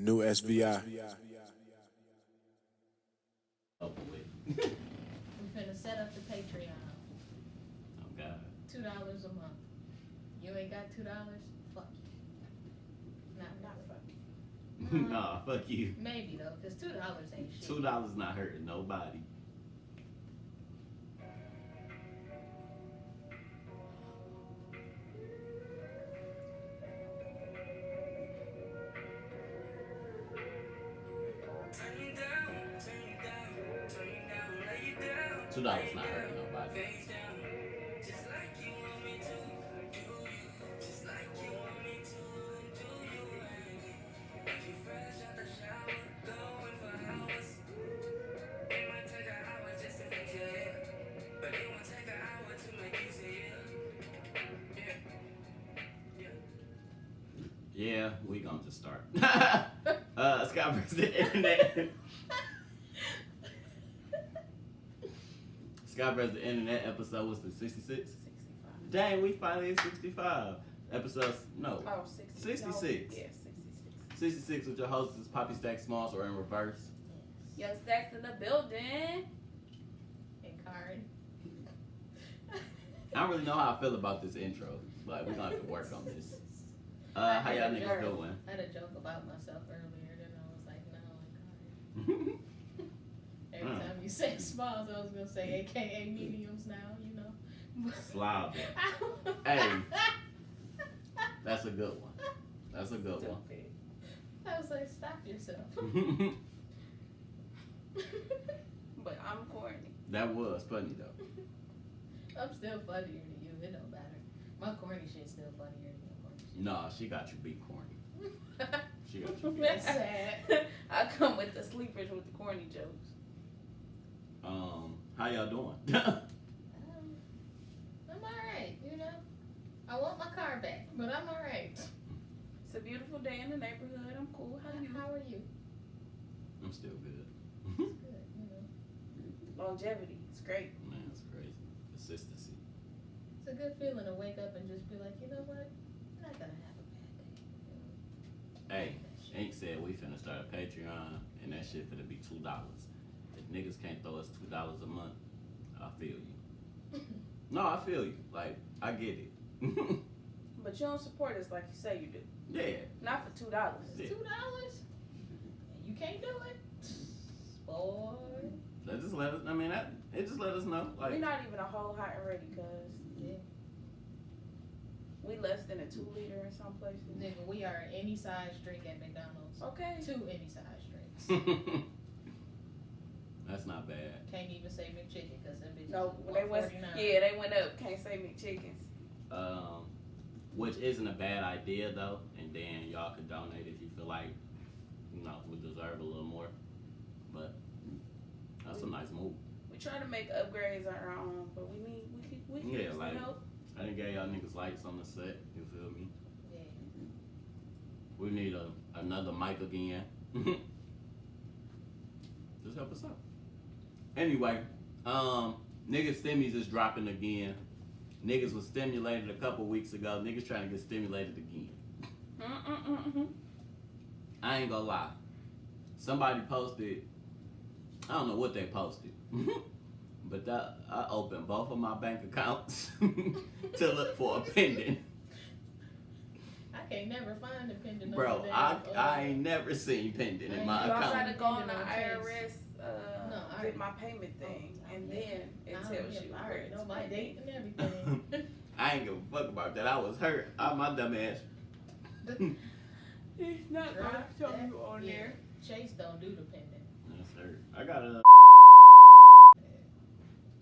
New SVI. Over with. We finna set up the Patreon. Oh God. $2 a month. You ain't got $2? Fuck you. Not fuck you. Nah, fuck you. Maybe though, cause $2 ain't shit. $2 not hurting nobody. $2 not hurting nobody. Yeah, we gonna just start. Scott versus the internet. Scott versus the internet episode was the 66? 65. Dang, we finally at 65. Episodes, no. Oh, 66. No, yeah, 66. 66 with your hostess, Poppy Stack Smalls, or in reverse. Yo, Stacks in the building. And Karen. I don't really know how I feel about this intro, but we're gonna have to work on this. How y'all niggas doing? I had a joke about myself earlier, then I was like, no, I'm Karen. Every time you say smalls, I was gonna say AKA mediums now, you know. Slob. Hey. That's a good one. That's a good one. I was like, stop yourself. But I'm corny. That was funny though. I'm still funnier than you. It don't matter. My corny shit's still funnier than your corny shit. Nah, she got you beat corny. She got you beat. That's sad. I come with the sleepers with the corny jokes. How y'all doing? I'm alright, you know. I want my car back, but I'm alright. It's a beautiful day in the neighborhood. I'm cool. How are you? How are you? I'm still good. It's good, you know. Longevity. It's great. Man, it's crazy. Consistency. It's a good feeling to wake up and just be like, you know what? I'm not gonna have a bad day. Hey, Ink said we finna start a Patreon and that shit finna be $2. If niggas can't throw us $2 a month, I feel you. No, I feel you. Like, I get it. But you don't support us like you say you do. Yeah. Not for $2. Yeah. $2? You can't do it? Boy. It just let us know. Like, We're not even a whole hot and ready, cuz. Yeah. We less than a 2 liter in some places. Nigga, we are any size drink at McDonald's. Okay. 2 any size drinks. That's not bad. Can't even say McChicken because them bitches No, is they went. $1.49. Yeah, they went up. Can't say McChickens. Which isn't a bad idea though, and then y'all could donate if you feel like, you know, we deserve a little more. But that's a nice move. We try to make upgrades on our own, but we can Yeah, use like- the help. I done gave y'all niggas lights on the set. You feel me? Yeah. We need another mic again. Just help us out. Anyway, niggas stimmies is dropping again. Niggas was stimulated a couple weeks ago. Niggas trying to get stimulated again. I ain't gonna lie. Somebody posted, I don't know what they posted, but I opened both of my bank accounts to look for a pendant. I can't never find a pendant. Bro, I ain't never seen pendant in my You account. also had to go on the Pendant on IRS, get my payment thing, and then it tells you I where already it's know my pending. date and everything. I ain't give a fuck about that. I was hurt. My dumb ass. It's not gonna Drop show that. you on Yeah. there. Chase don't do the pendant. That's hurt. I got a.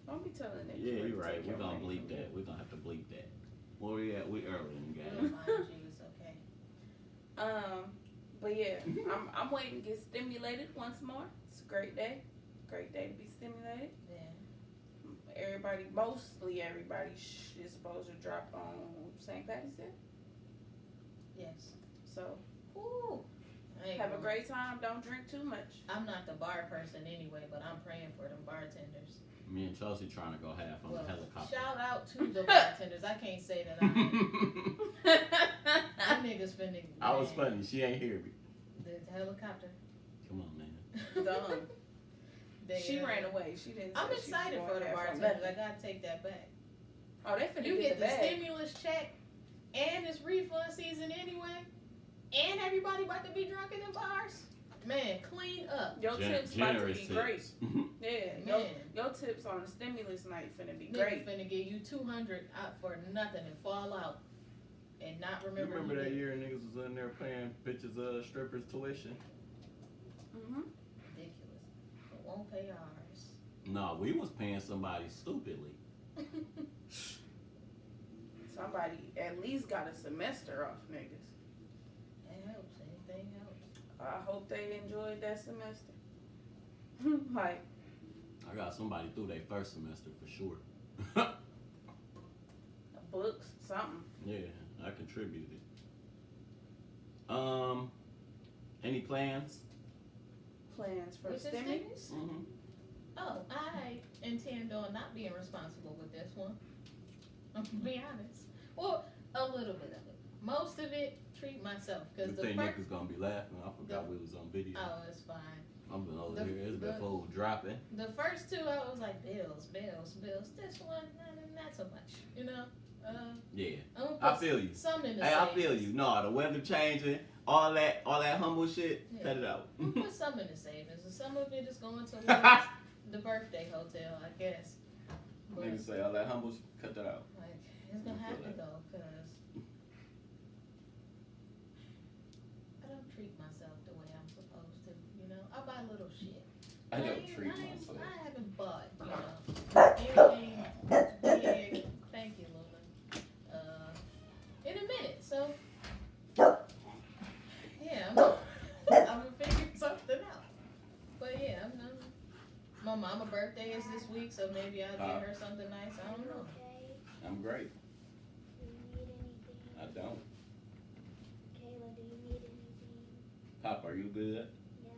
Don't be telling that. Yeah, you you're right. take We're your gonna money bleep from that. you. We're gonna have to bleep that. Where we at? We early in the game. Mind you, it's okay. But yeah, I'm waiting to get stimulated once more. It's a great day. Great day to be stimulated. Yeah. Mostly everybody is supposed to drop on St. Patty's Day. Yes. So Ooh. I ain't have a gonna- great time. Don't drink too much. I'm not the bar person anyway, but I'm praying for them bartenders. Me and Chelsea trying to go half on Well, the helicopter. shout out to the bartenders. I can't say that I am. Them niggas finna. I was funny. She ain't hear me. The helicopter. Come on, man. Dumb. They, She ran away. She didn't. I'm say she was excited going for the there bartenders. nothing. I gotta take that back. Oh, they finna You get get the the bag. stimulus check, and it's refund season anyway, and everybody about to be drunk in the bars. Man, clean up. Your tips about to be great. tips. Yeah, Man, your tips on the stimulus night finna be nigga great. finna give you 200 out for nothing and fall out, and not You remember. remember you that did. year niggas was in there paying bitches strippers tuition? Mhm. Ridiculous. It won't pay ours. No, we was paying somebody stupidly. Somebody at least got a semester off, niggas. That helps. Anything helps. I hope they enjoyed that semester. Like, I got somebody through their first semester for sure. books, something. Yeah, I contributed. Any plans? Plans for With the stimming. stimulus? Mm-hmm. Oh, I intend on not being responsible with this one. I'm gonna be honest. Well, a little bit of it. Most of it, treat myself. You Because the think first. niggas gonna be laughing? I forgot we was on video. Oh, it's fine. I'm been over the- here. It's been the- food dropping. The first two, I was like, bills. This one, not so much. You know? Yeah, I'm gonna I put feel you. some in the Hey, I savings. feel you. No, the weather changing, all that humble shit. Yeah. Cut it out. I'm gonna put some in the savings. And some of it is going towards the birthday hotel, I guess. But, Niggas say all that humble shit. Cut that out. like, it's gonna I have feel to that. go, because I don't treat myself the way I'm supposed to, you know? I buy little shit. I don't ain't- treat ain't- myself. I haven't bought, you know, anything big. Thank you, Luna. In a minute, so yeah, I'm gonna figure something out. But yeah, my mama birthday is this week, so maybe I'll get her something nice. I don't know. Okay. I'm great. Do you need anything? I don't. Kayla, do you need anything? Pop, are you good? Yes.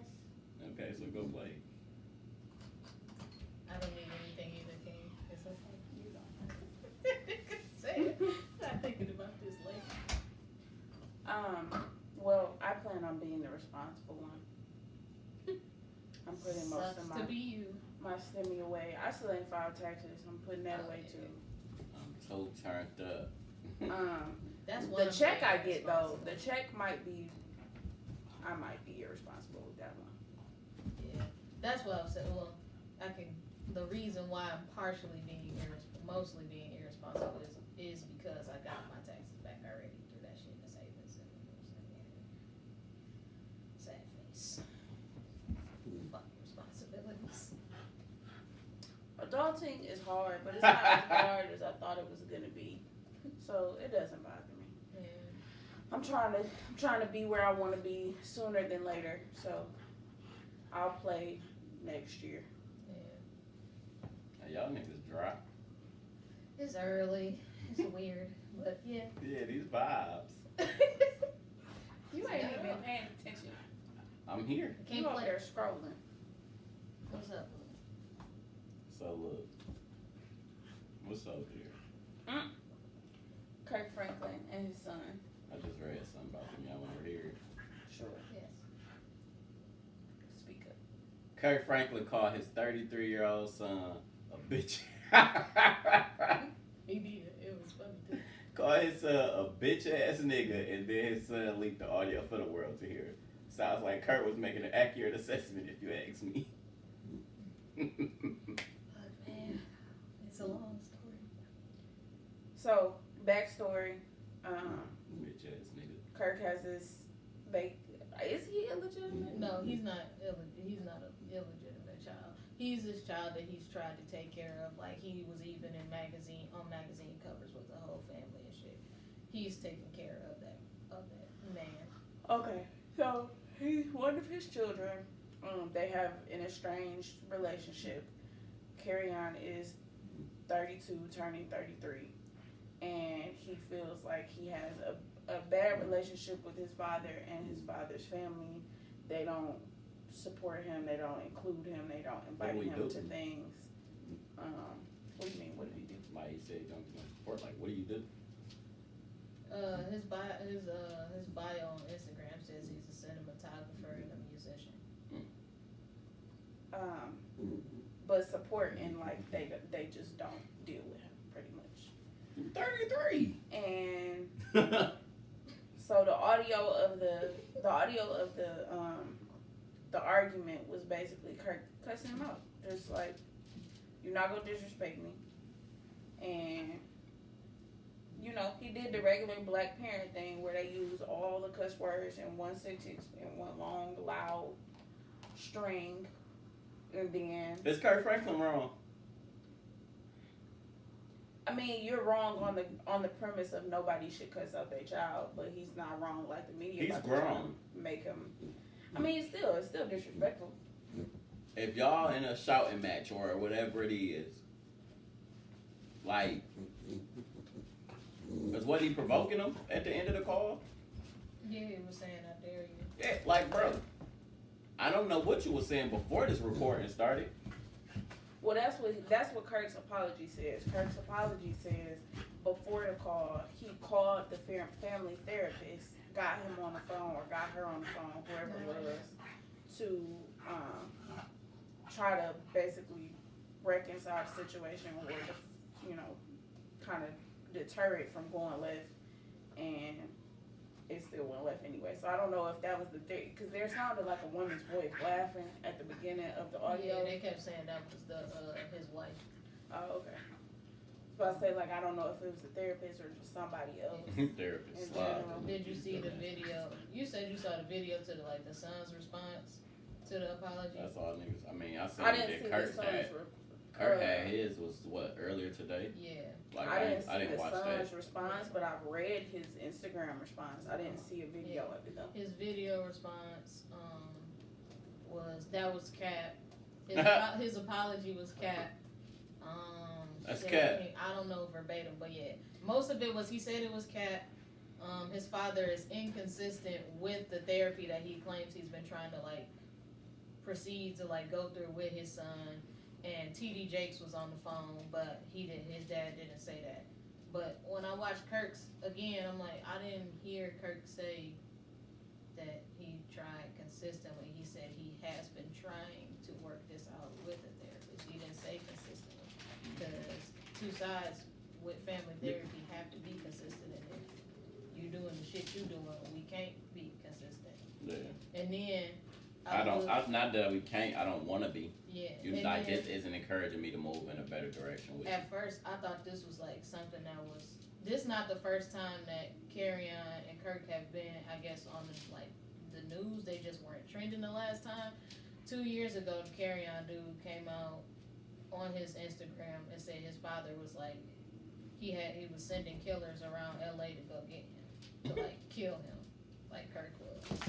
Okay, so go play. I don't need anything either, King. It's okay. You don't. Say it. I'm thinking about this later. Well, I plan on being the responsible one. I'm putting most Sucks of to be you. my stimmy away. I still ain't filed taxes. I'm putting that away too. I'm so turned up. That's one. The check I get though, the check might be, I might be irresponsible with that one. Yeah, that's what I was saying. Well, the reason why I'm partially being mostly being irresponsible is because I got my taxes back already through that shit in the savings. And sad face. Fuck responsibilities. Adulting is hard, but it's not as hard as I thought it was gonna be. So it doesn't bother me. Yeah. I'm trying to be where I want to be sooner than later. So I'll play next year. Hey, y'all niggas dry. It's early. It's weird, but yeah. Yeah, these vibes. You ain't even been paying attention. I'm here. Can't You over play. there scrolling. What's up? So look. What's up here? Kirk Franklin and his son. I just read something about them. Y'all want to hear it? Sure. Yes. Speak up. Kirk Franklin called his 33-year-old son a bitch. He did. It was funny too. Called his son a bitch ass nigga, and then his son leaked the audio for the world to hear. Sounds like Kurt was making an accurate assessment, if you ask me. But man, it's a long story. So backstory. Bitch ass nigga. Kirk has this. Is he illegitimate? No, he's not. He's not an illegitimate child. He's this child that he's tried to take care of. Like he was even in magazine covers with the whole family and shit. He's taking care of that man. Okay. So he's one of his children. They have an estranged relationship. Kerrion is 32, turning 33, and he feels like he has a bad relationship with his father and his father's family. They don't support him. They don't include him. They don't invite What do we him do? to things. What do you mean? What did he do? Why he said don't get no support? Like, what do you do? His bio on Instagram says he's a cinematographer but support and like they just don't deal with him pretty much. 33. And so the audio of the argument was basically Kirk cussing him out, just like, you're not gonna disrespect me. And you know, he did the regular black parent thing where they use all the cuss words in one sentence in one long loud string, and then Is Kirk Franklin wrong? I mean, you're wrong on the premise of nobody should cuss out their child, but he's not wrong like the media. He's about to try grown. to make him. I mean, it's still disrespectful. If y'all in a shouting match or whatever it is, like, is what he provoking him at the end of the call? Yeah, he was saying, I dare you. Yeah, like, bro, I don't know what you were saying before this recording started. Well, that's what Kirk's apology says. Kirk's apology says before the call, he called the family therapist, got him on the phone or got her on the phone, whoever it was, to try to basically reconcile the situation or, you know, kind of deter it from going left, and it still went left anyway. So I don't know if that was the thing, because there sounded like a woman's voice laughing at the beginning of the audio. Yeah, they kept saying that was his wife. Oh, okay. So I say, like, I don't know if it was the therapist or just somebody else. Therapist. In general. Did you see the video? You said you saw the video to the son's response to the apology. That's all niggas. I mean, I seen I didn't see that the Kurt son's had. Kurt had his was what, earlier today? Yeah. Like, I didn't see the watch son's that. response, but I've read his Instagram response. I didn't see a video of it though. His video response was cap. His apology was cap. That's said, cap. I don't know verbatim, but yeah, most of it was he said it was cap. His father is inconsistent with the therapy that he claims he's been trying to like proceed to like go through with his son. And TD Jakes was on the phone, but his dad didn't say that. But when I watched Kirk's again, I'm like, I didn't hear Kirk say that he tried consistently. He said he has been trying to work this out with the therapist. He didn't say consistently, because two sides with family therapy have to be consistent. And if you're doing the shit you doing, we can't be consistent. Yeah. And then not that we can't. I don't want to be. Yeah. You like this isn't encouraging me to move in a better direction with At first, I thought this was like something that was. This not the first time that Kerrion and Kirk have been, I guess, on the news. They just weren't trending the last time. 2 years ago, the Kerrion dude came out on his Instagram and said his father was like, he was sending killers around LA to go get him, to like kill him, like Kirk was.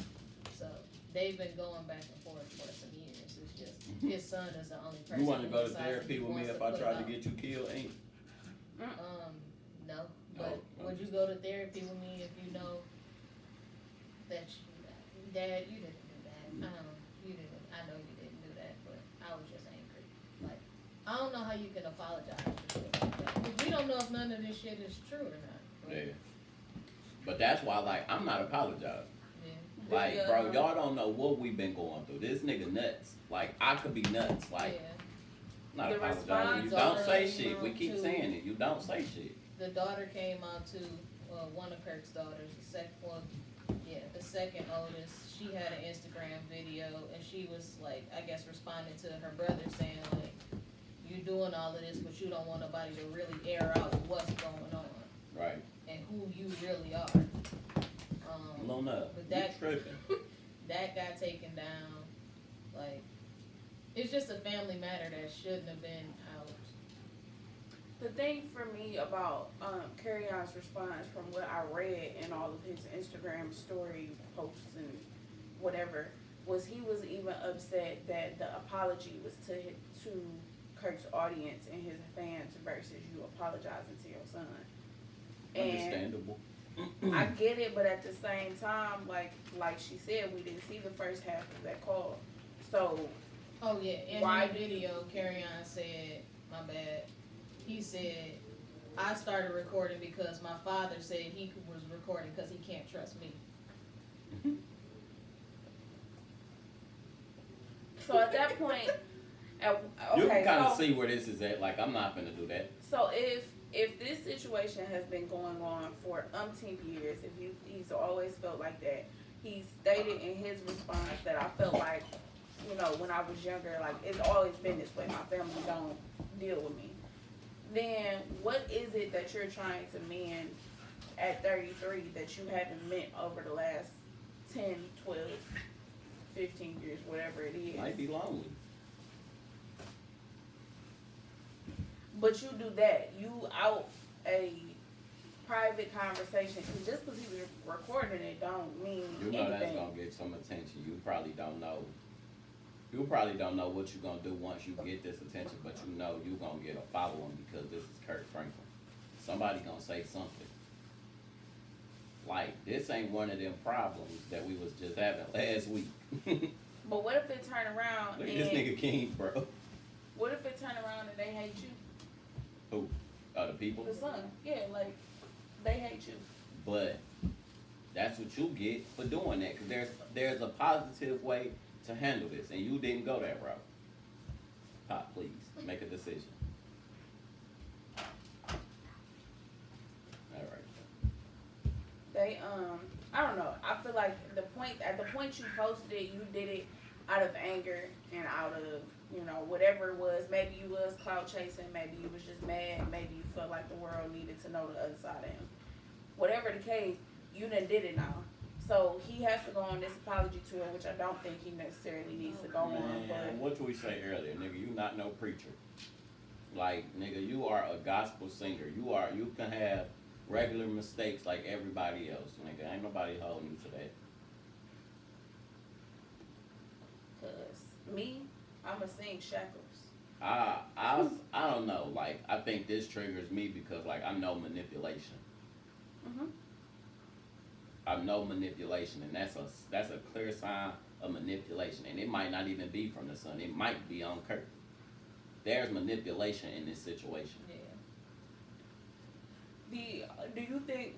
So they've been going back and forth for some years. It's just his son is the only person. You want to who go to decides therapy he with me wants if I put tried it to out. get you killed, ain't? No. But Oh, would you go to therapy with me if you know that Dad, you didn't do that. You didn't. I know you didn't do that, but I was just angry. Like, I don't know how you can apologize for shit like that. 'Cause we don't know if none of this shit is true or not. But, Yeah. But that's why, like, I'm not apologizing. yeah. Like, bro, y'all don't know what we've been going through. This nigga nuts. Like, I could be nuts. Like, Yeah. not The apologizing. You response don't say already shit. We keep to- saying it. You don't say shit. The daughter came out too. Well, one of Kirk's daughters, the second oldest. She had an Instagram video, and she was like, I guess, responding to her brother saying like, "You doing all of this, but you don't want nobody to really air out what's going on Right. and who you really are." Luna, but you that tripping. that got taken down. Like, it's just a family matter that shouldn't have been out. The thing for me about Kerrion's response, from what I read in all of his Instagram story posts and whatever, was he was even upset that the apology was to Kirk's audience and his fans versus you apologizing to your son. And Understandable. I get it, but at the same time, like she said, we didn't see the first half of that call. So Oh yeah, in Why- the video, Kerrion said, my bad. He said, I started recording because my father said he was recording because he can't trust me. So at that point, You Okay, can kind of so, see where this is at. Like, I'm not gonna do that. so if this situation has been going on for umpteen years, if he's always felt like that, he stated in his response that I felt like, you know, when I was younger, like it's always been this way. My family don't deal with me. Then what is it that you're trying to mend at 33 that you haven't meant over the last 10, 12, 15 years, whatever it is? Might be lonely. But you do that. You out a private conversation. Cause just because he was recording it don't mean You know anything. that's gonna get some attention. You probably don't know. You probably don't know what you're gonna do once you get this attention, but you know you're gonna get a following because this is Kirk Franklin. Somebody gonna say something. Like, this ain't one of them problems that we was just having last week. But what if it turn around Look at and this nigga King, bro. what if it turn around and they hate you? Who? The people? The son. Yeah, like they hate you. But that's what you get for doing that. Because there's a positive way to handle this, and you didn't go that route. Pop, please, make a decision. All right. They I don't know. I feel like at the point you posted it, you did it out of anger and out of, you know, whatever it was. Maybe you was clout chasing, maybe you was just mad, maybe you felt like the world needed to know the other side of him. Whatever the case, you done did it now. So he has to go on this apology tour, which I don't think he necessarily needs to go on. Man, But what we say earlier, nigga, you not no preacher. Like, nigga, you are a gospel singer. You can have regular mistakes like everybody else, nigga. Ain't nobody holding you to that. cause me, I'ma sing shackles. I don't know. Like, I think this triggers me because, like, I know manipulation. Mhm. I know manipulation, and that's a clear sign of manipulation. And it might not even be from the son. It might be on Kirk. There's manipulation in this situation. Yeah. Do you think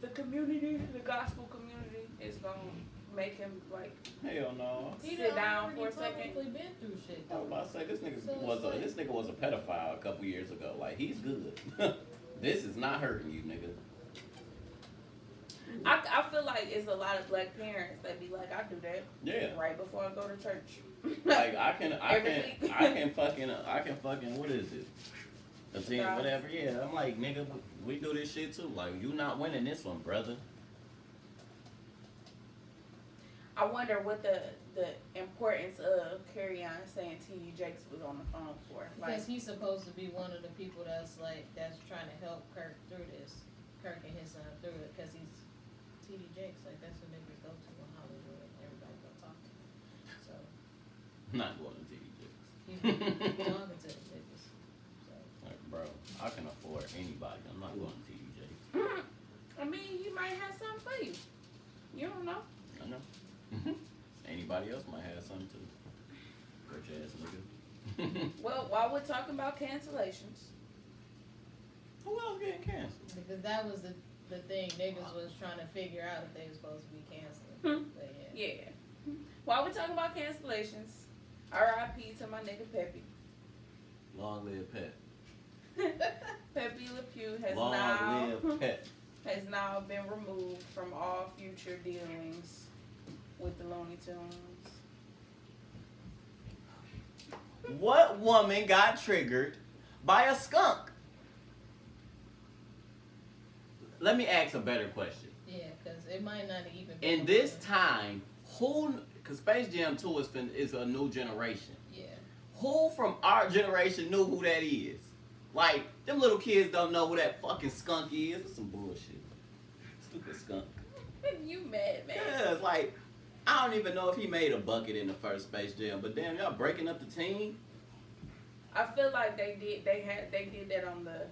the community, the gospel community, is gonna make him like Hell no. sit down for a second? We've been through shit. I was about to say this nigga So this nigga was a pedophile a couple years ago. Like, he's good. This is not hurting you, nigga. I feel like it's a lot of black parents that be like, I do that Yeah. right before I go to church. Like, I can Every week. fucking what is it? Attend Jobs. whatever. Yeah, I'm like, nigga, we do this shit too. Like, you not winning this one, brother. I wonder what the importance of Kerrion saying T.D. Jakes was on the phone for. Like, Because he's supposed to be one of the people that's trying to help Kirk through this. Kirk and his son through it, because he's T.D. Jakes. Like, that's what niggas go to in Hollywood. Everybody go talk to him. So I'm not going to TD Jakes. he's talking to the niggas. So Like, bro, I can afford anybody. I'm not going to TD Jakes. I mean, he might have something for you. You don't know. I know. Anybody else might have something too. Rich ass nigga. Well, while we're talking about cancellations, Who else getting canceled? because that was the thing niggas was trying to figure out if they were supposed to be canceling. But yeah. yeah. While we're talking about cancellations, R.I.P. to my nigga Pepè. Long live Pep. Pepè Le Pew Long live Pep. has now been removed from all future dealings with the Looney Tunes. What woman got triggered by a skunk? Let me ask a better question. Yeah, because it might not even be. In this time, because Space Jam 2 is a new generation. Yeah. Who from our generation knew who that is? Like, them little kids don't know who that fucking skunk is. It's some bullshit. Stupid skunk. You mad, man? Yeah, it's like, I don't even know if he made a bucket in the first Space Jam, but damn, y'all breaking up the team? I feel like they did that on the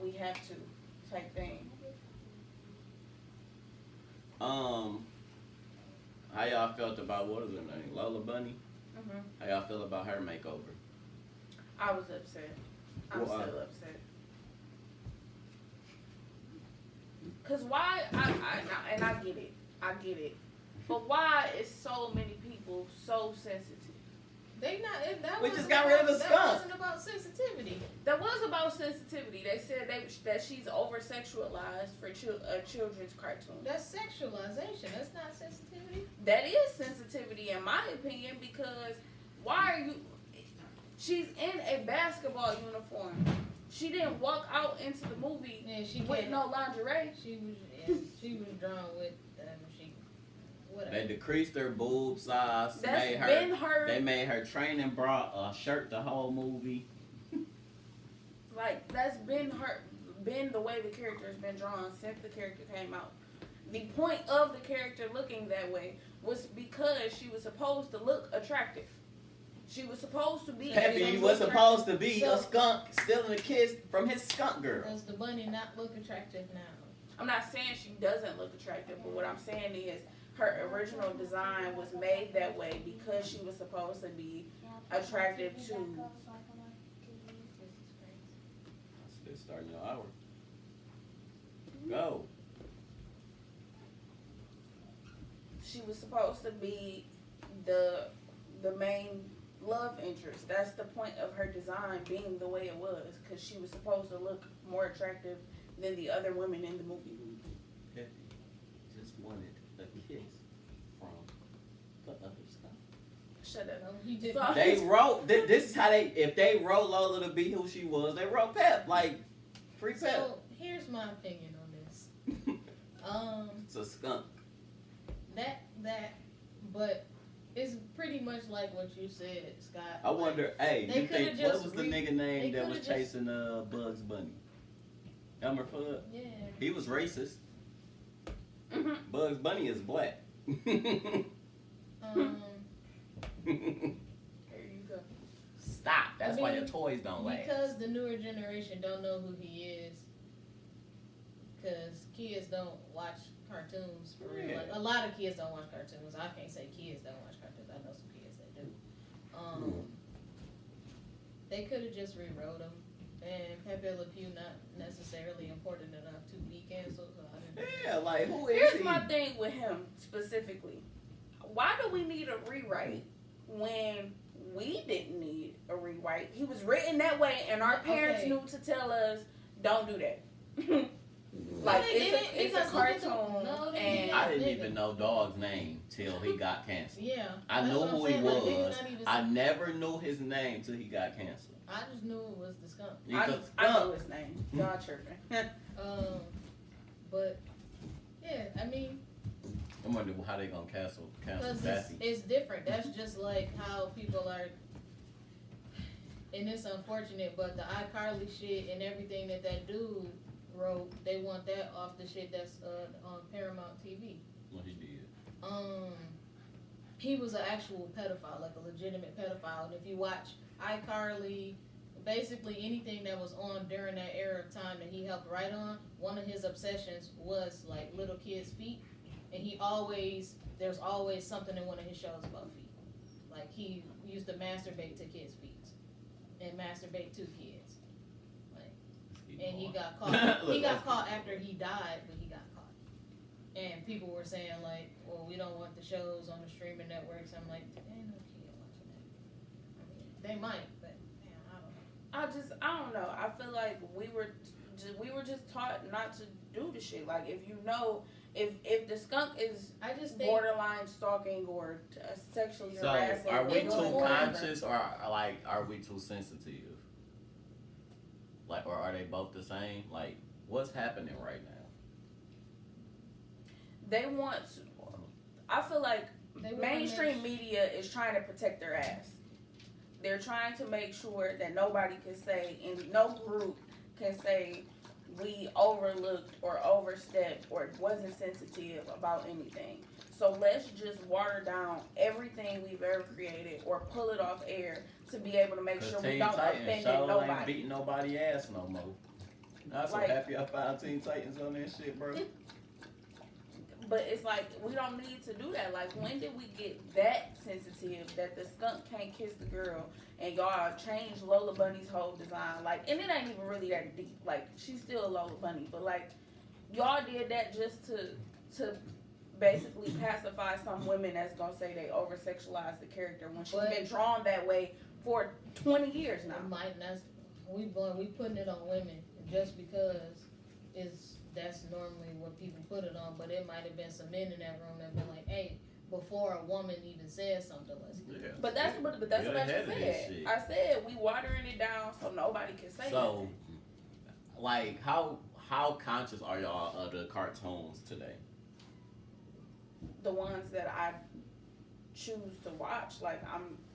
we have to type thing. How y'all felt about, what is her name, Lola Bunny? Mm-hmm. How y'all feel about her makeover? I was upset. I'm Why? still upset. Cause why? I get it. I get it. But why is so many people so sensitive? They not. That We wasn't just got rid of the about- skunk. That wasn't about sensitivity. That was about sensitivity. They said that she's over sexualized for a children's cartoon. That's sexualization. That's not sensitivity. That is sensitivity, in my opinion, because why are you? She's in a basketball uniform. She didn't walk out into the movie Yeah, she with can't. no lingerie. She was drawn with she. Whatever. They decreased her boob size. That's made been her. They made her training bra a shirt the whole movie. Like, that's been the way the character has been drawn since the character came out. The point of the character looking that way was because she was supposed to look attractive. She was supposed to be. Peppy was supposed to be a skunk stealing a kiss from his skunk girl. Does the bunny not look attractive now? I'm not saying she doesn't look attractive, but what I'm saying is her original design was made that way because she was supposed to be attractive to. It's starting your hour. Go. She was supposed to be the main love interest. That's the point of her design being the way it was, because she was supposed to look more attractive than the other women in the movie. Peppy just wanted a kiss from the other skunk. Shut up. No, he did. So- They wrote. This is how if they wrote Lola to be who she was, they wrote Pep like free Pep. So here's my opinion on this. It's a skunk. But it's pretty much like what you said, Scott. I wonder. Hey, They you coulda think what just was the nigga name that was coulda just- chasing Bugs Bunny? Elmer Fudd. Yeah. He was racist. Mhm. Bugs Bunny is black. There you go. Stop. That's I why mean, your toys don't last. Because the newer generation don't know who he is. Because kids don't watch cartoons for real. Yeah. Like, a lot of kids don't watch cartoons. I can't say kids don't watch cartoons. I know some kids that do. They could have just rewrote them. And Pepè Le Pew not necessarily important enough to be canceled. So I didn't. Yeah, like who is Here's he? my thing with him specifically. Why do we need a rewrite when we didn't need a rewrite? He was written that way, and our parents Okay. knew to tell us, don't do that. No, Like, they it's didn't, a because look at the- cartoon, no, they and didn't. I didn't Nigga. even know Dog's name till he got canceled. Yeah. I that's knew what I'm who he saying. Like, they did was. not even I say- never knew his name till he got canceled. I just knew it was the skunk. He's I a know skunk. his name. Y'all tripping. But yeah, I mean, I wonder how they gonna cancel because Daffy. it's different. That's just like how people are, and it's unfortunate, but the iCarly shit and everything that dude wrote, they want that off the shit that's on Paramount TV. What he did. He was an actual pedophile, like a legitimate pedophile. And if you watch iCarly, basically anything that was on during that era of time that he helped write on, one of his obsessions was like little kids' feet. And there's always something in one of his shows about feet. Like he used to masturbate to kids' feet and masturbate to kids. Like, and he got caught. He got caught after he died, but he got caught. And people were saying like, well, we don't want the shows on the streaming networks. I'm like, there ain't no kid watching that. I mean, they might, but man, I don't know. I don't know. I feel like we were just taught not to do the shit. Like, if you know, if the skunk is I just think borderline stalking or sexually So harassing, are we it too goes more conscious or like are we too sensitive? Like, or are they both the same? Like, what's happening right now? they want to, I feel like they wanna mainstream make- media is trying to protect their ass. They're trying to make sure that nobody can say, and no group can say, we overlooked or overstepped or wasn't sensitive about anything. So let's just water down everything we've ever created or pull it off air to be able to make Cause sure we Teen don't Titans offend show ain't nobody. beating nobody ass no more. I'm so Like- happy I found Teen Titans on that shit, bro. But it's like, we don't need to do that. Like, when did we get that sensitive that the skunk can't kiss the girl and y'all changed Lola Bunny's whole design? Like, and it ain't even really that deep. Like, she's still a Lola Bunny, but like, y'all did that just to basically pacify some women that's gonna say they over sexualize the character when she's But- been drawn that way for 20 years now. We putting it on women just because that's normally what people put it on, but it might have been some men in that room that been like, hey, before a woman even says something, let's get it. Yeah. But that's what I just said. I said we watering it down so nobody can say So, like, how conscious are y'all of the cartoons today? the ones that I choose to watch. Like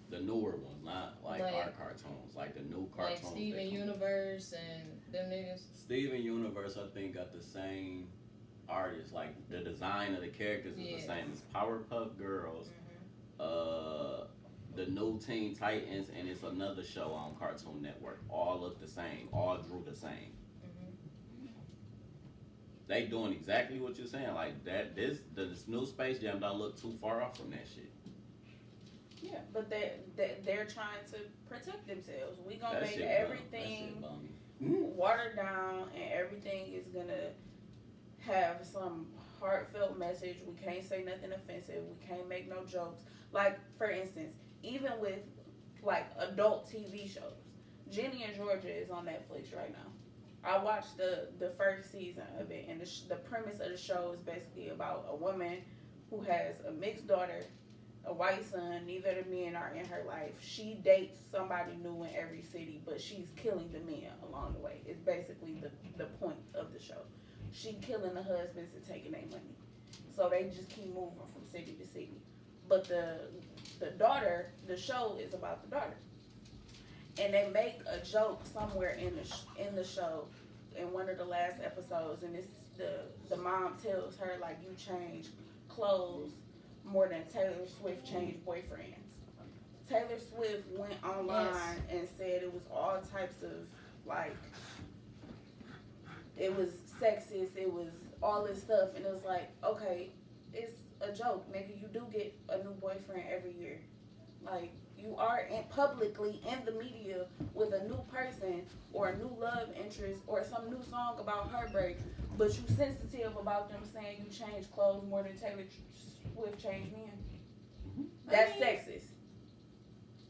The newer ones, not like our cartoons, like the new cartoons. Like Steven Universe and them niggas. Steven Universe, I think, got the same artists. Like the design of the characters is the same as Powerpuff Girls, the new Teen Titans, and it's another show on Cartoon Network. All look the same. All drew the same. They doing exactly what you're saying. Like that. This new Space Jam don't look too far off from that shit. yeah, but they're trying to protect themselves. We gonna That make shit everything watered down, and everything is gonna have some heartfelt message. We can't say nothing offensive. We can't make no jokes. Like for instance, even with like adult TV shows, Ginny and Georgia is on Netflix right now. I watched the first season of it, and the premise of the show is basically about a woman who has a mixed daughter, a white son. Neither of the men are in her life. She dates somebody new in every city, but she's killing the men along the way. It's basically the point of the show. She killing the husbands and taking their money. So they just keep moving from city to city. But the daughter, the show is about the daughter. And they make a joke somewhere in the show, in one of the last episodes, and it's the mom tells her, like, you change clothes more than Taylor Swift changed boyfriends. Taylor Swift went online and said it was all types of, like, it was sexist, it was all this stuff, and it was like, okay, it's a joke, nigga. You do get a new boyfriend every year. Like, you are publicly in the media with a new person or a new love interest or some new song about heartbreak, but you sensitive about them saying you change clothes more than Taylor Swift changed men. That's sexist.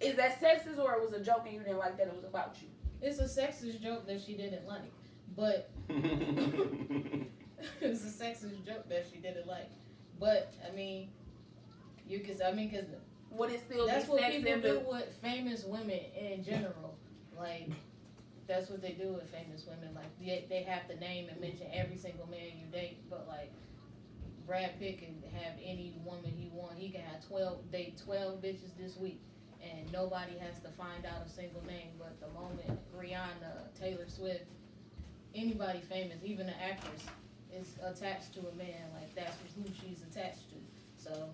Is that sexist, or it was a joke and you didn't like that it was about you? It's a sexist joke that she didn't like, but it's a sexist joke that she didn't like. But I mean, because would it still that's be what sexist? people do with famous women in general. Like, that's what they do with famous women. Like, they have to name and mention every single man you date. But like, Brad Pitt can have any woman he want. He can have 12 bitches this week, and nobody has to find out a single name. But the moment Rihanna, Taylor Swift, anybody famous, even an actress, is attached to a man, like, that's who she's attached to. So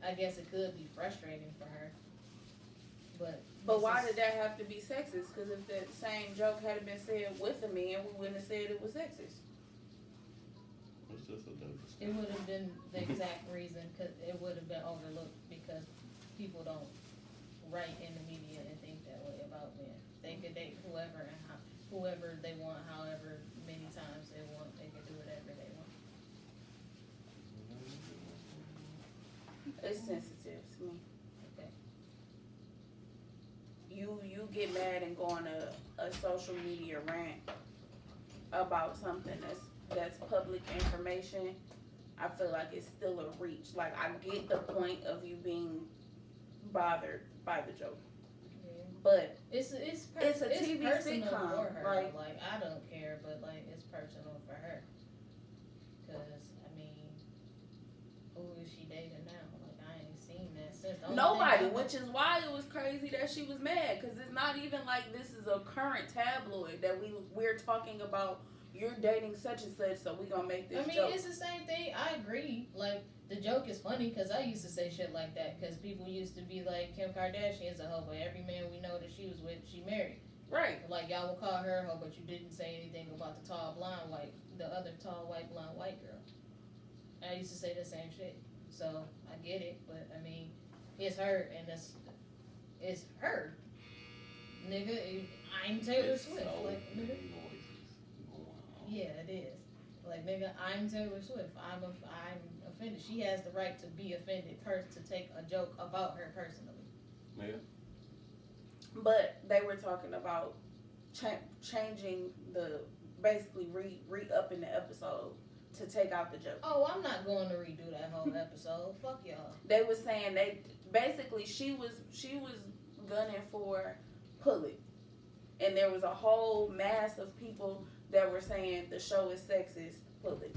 I guess it could be frustrating for her. But why did that have to be sexist? Because if that same joke had been said with a man, we wouldn't have said it was sexist. It's just a double it would have been the exact reason, because it would have been overlooked, because people don't write in the media and think that way about men. They could date whoever they want, however many times they want. They could do whatever they want. It's sensitive to me. Okay. You get mad and go on a social media rant about something that's public information. I feel like it's still a reach. Like, I get the point of you being bothered by the joke, but It's a TV personal sitcom, for her. right? Like, I don't care, but like, it's personal for her. Cause I mean, who is she dating now? Like, I ain't seen that since. Nobody, which is why it was crazy that she was mad. Cause it's not even like this is a current tabloid that we're talking about. You're dating such and such, so we gonna make this joke. It's the same thing. I agree. Like, the joke is funny because I used to say shit like that because people used to be like, Kim Kardashian's a hoe, but every man we know that she was with, she married. Right. Like, y'all will call her a hoe, but you didn't say anything about the other tall, blonde, white girl. I used to say the same shit. So, I get it, but I mean, it's her, and it's her. Nigga, I'm Taylor Swift. So like, nigga. Yeah, it is. Like, nigga, I'm Taylor Swift. I'm a offended. She has the right to be offended, to take a joke about her personally. Yeah. But they were talking about changing basically re-upping the episode to take out the joke. Oh, I'm not going to redo that whole episode. Fuck y'all. They were saying she was gunning for pull it, and there was a whole mass of people that were saying the show is sexist, pull it,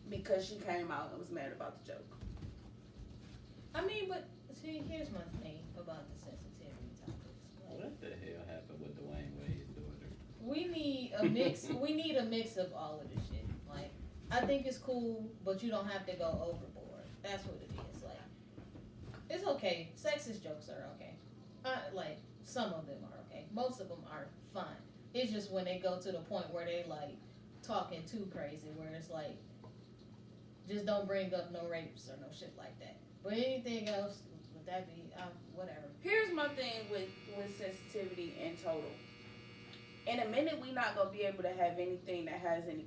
because she came out and was mad about the joke. I mean, but see, here's my thing about the sensitivity topics. What the hell happened with Dwayne Wade's daughter? We need a mix. We need a mix of all of this shit. Like, I think it's cool, but you don't have to go overboard. That's what it is. Like, it's okay. Sexist jokes are okay. Like, some of them are okay. Most of them are fine. It's just when they go to the point where they like talking too crazy, where it's like, just don't bring up no rapes or no shit like that. But anything else, would that be whatever? Here's my thing with sensitivity in total. In a minute, we not gonna be able to have anything that has any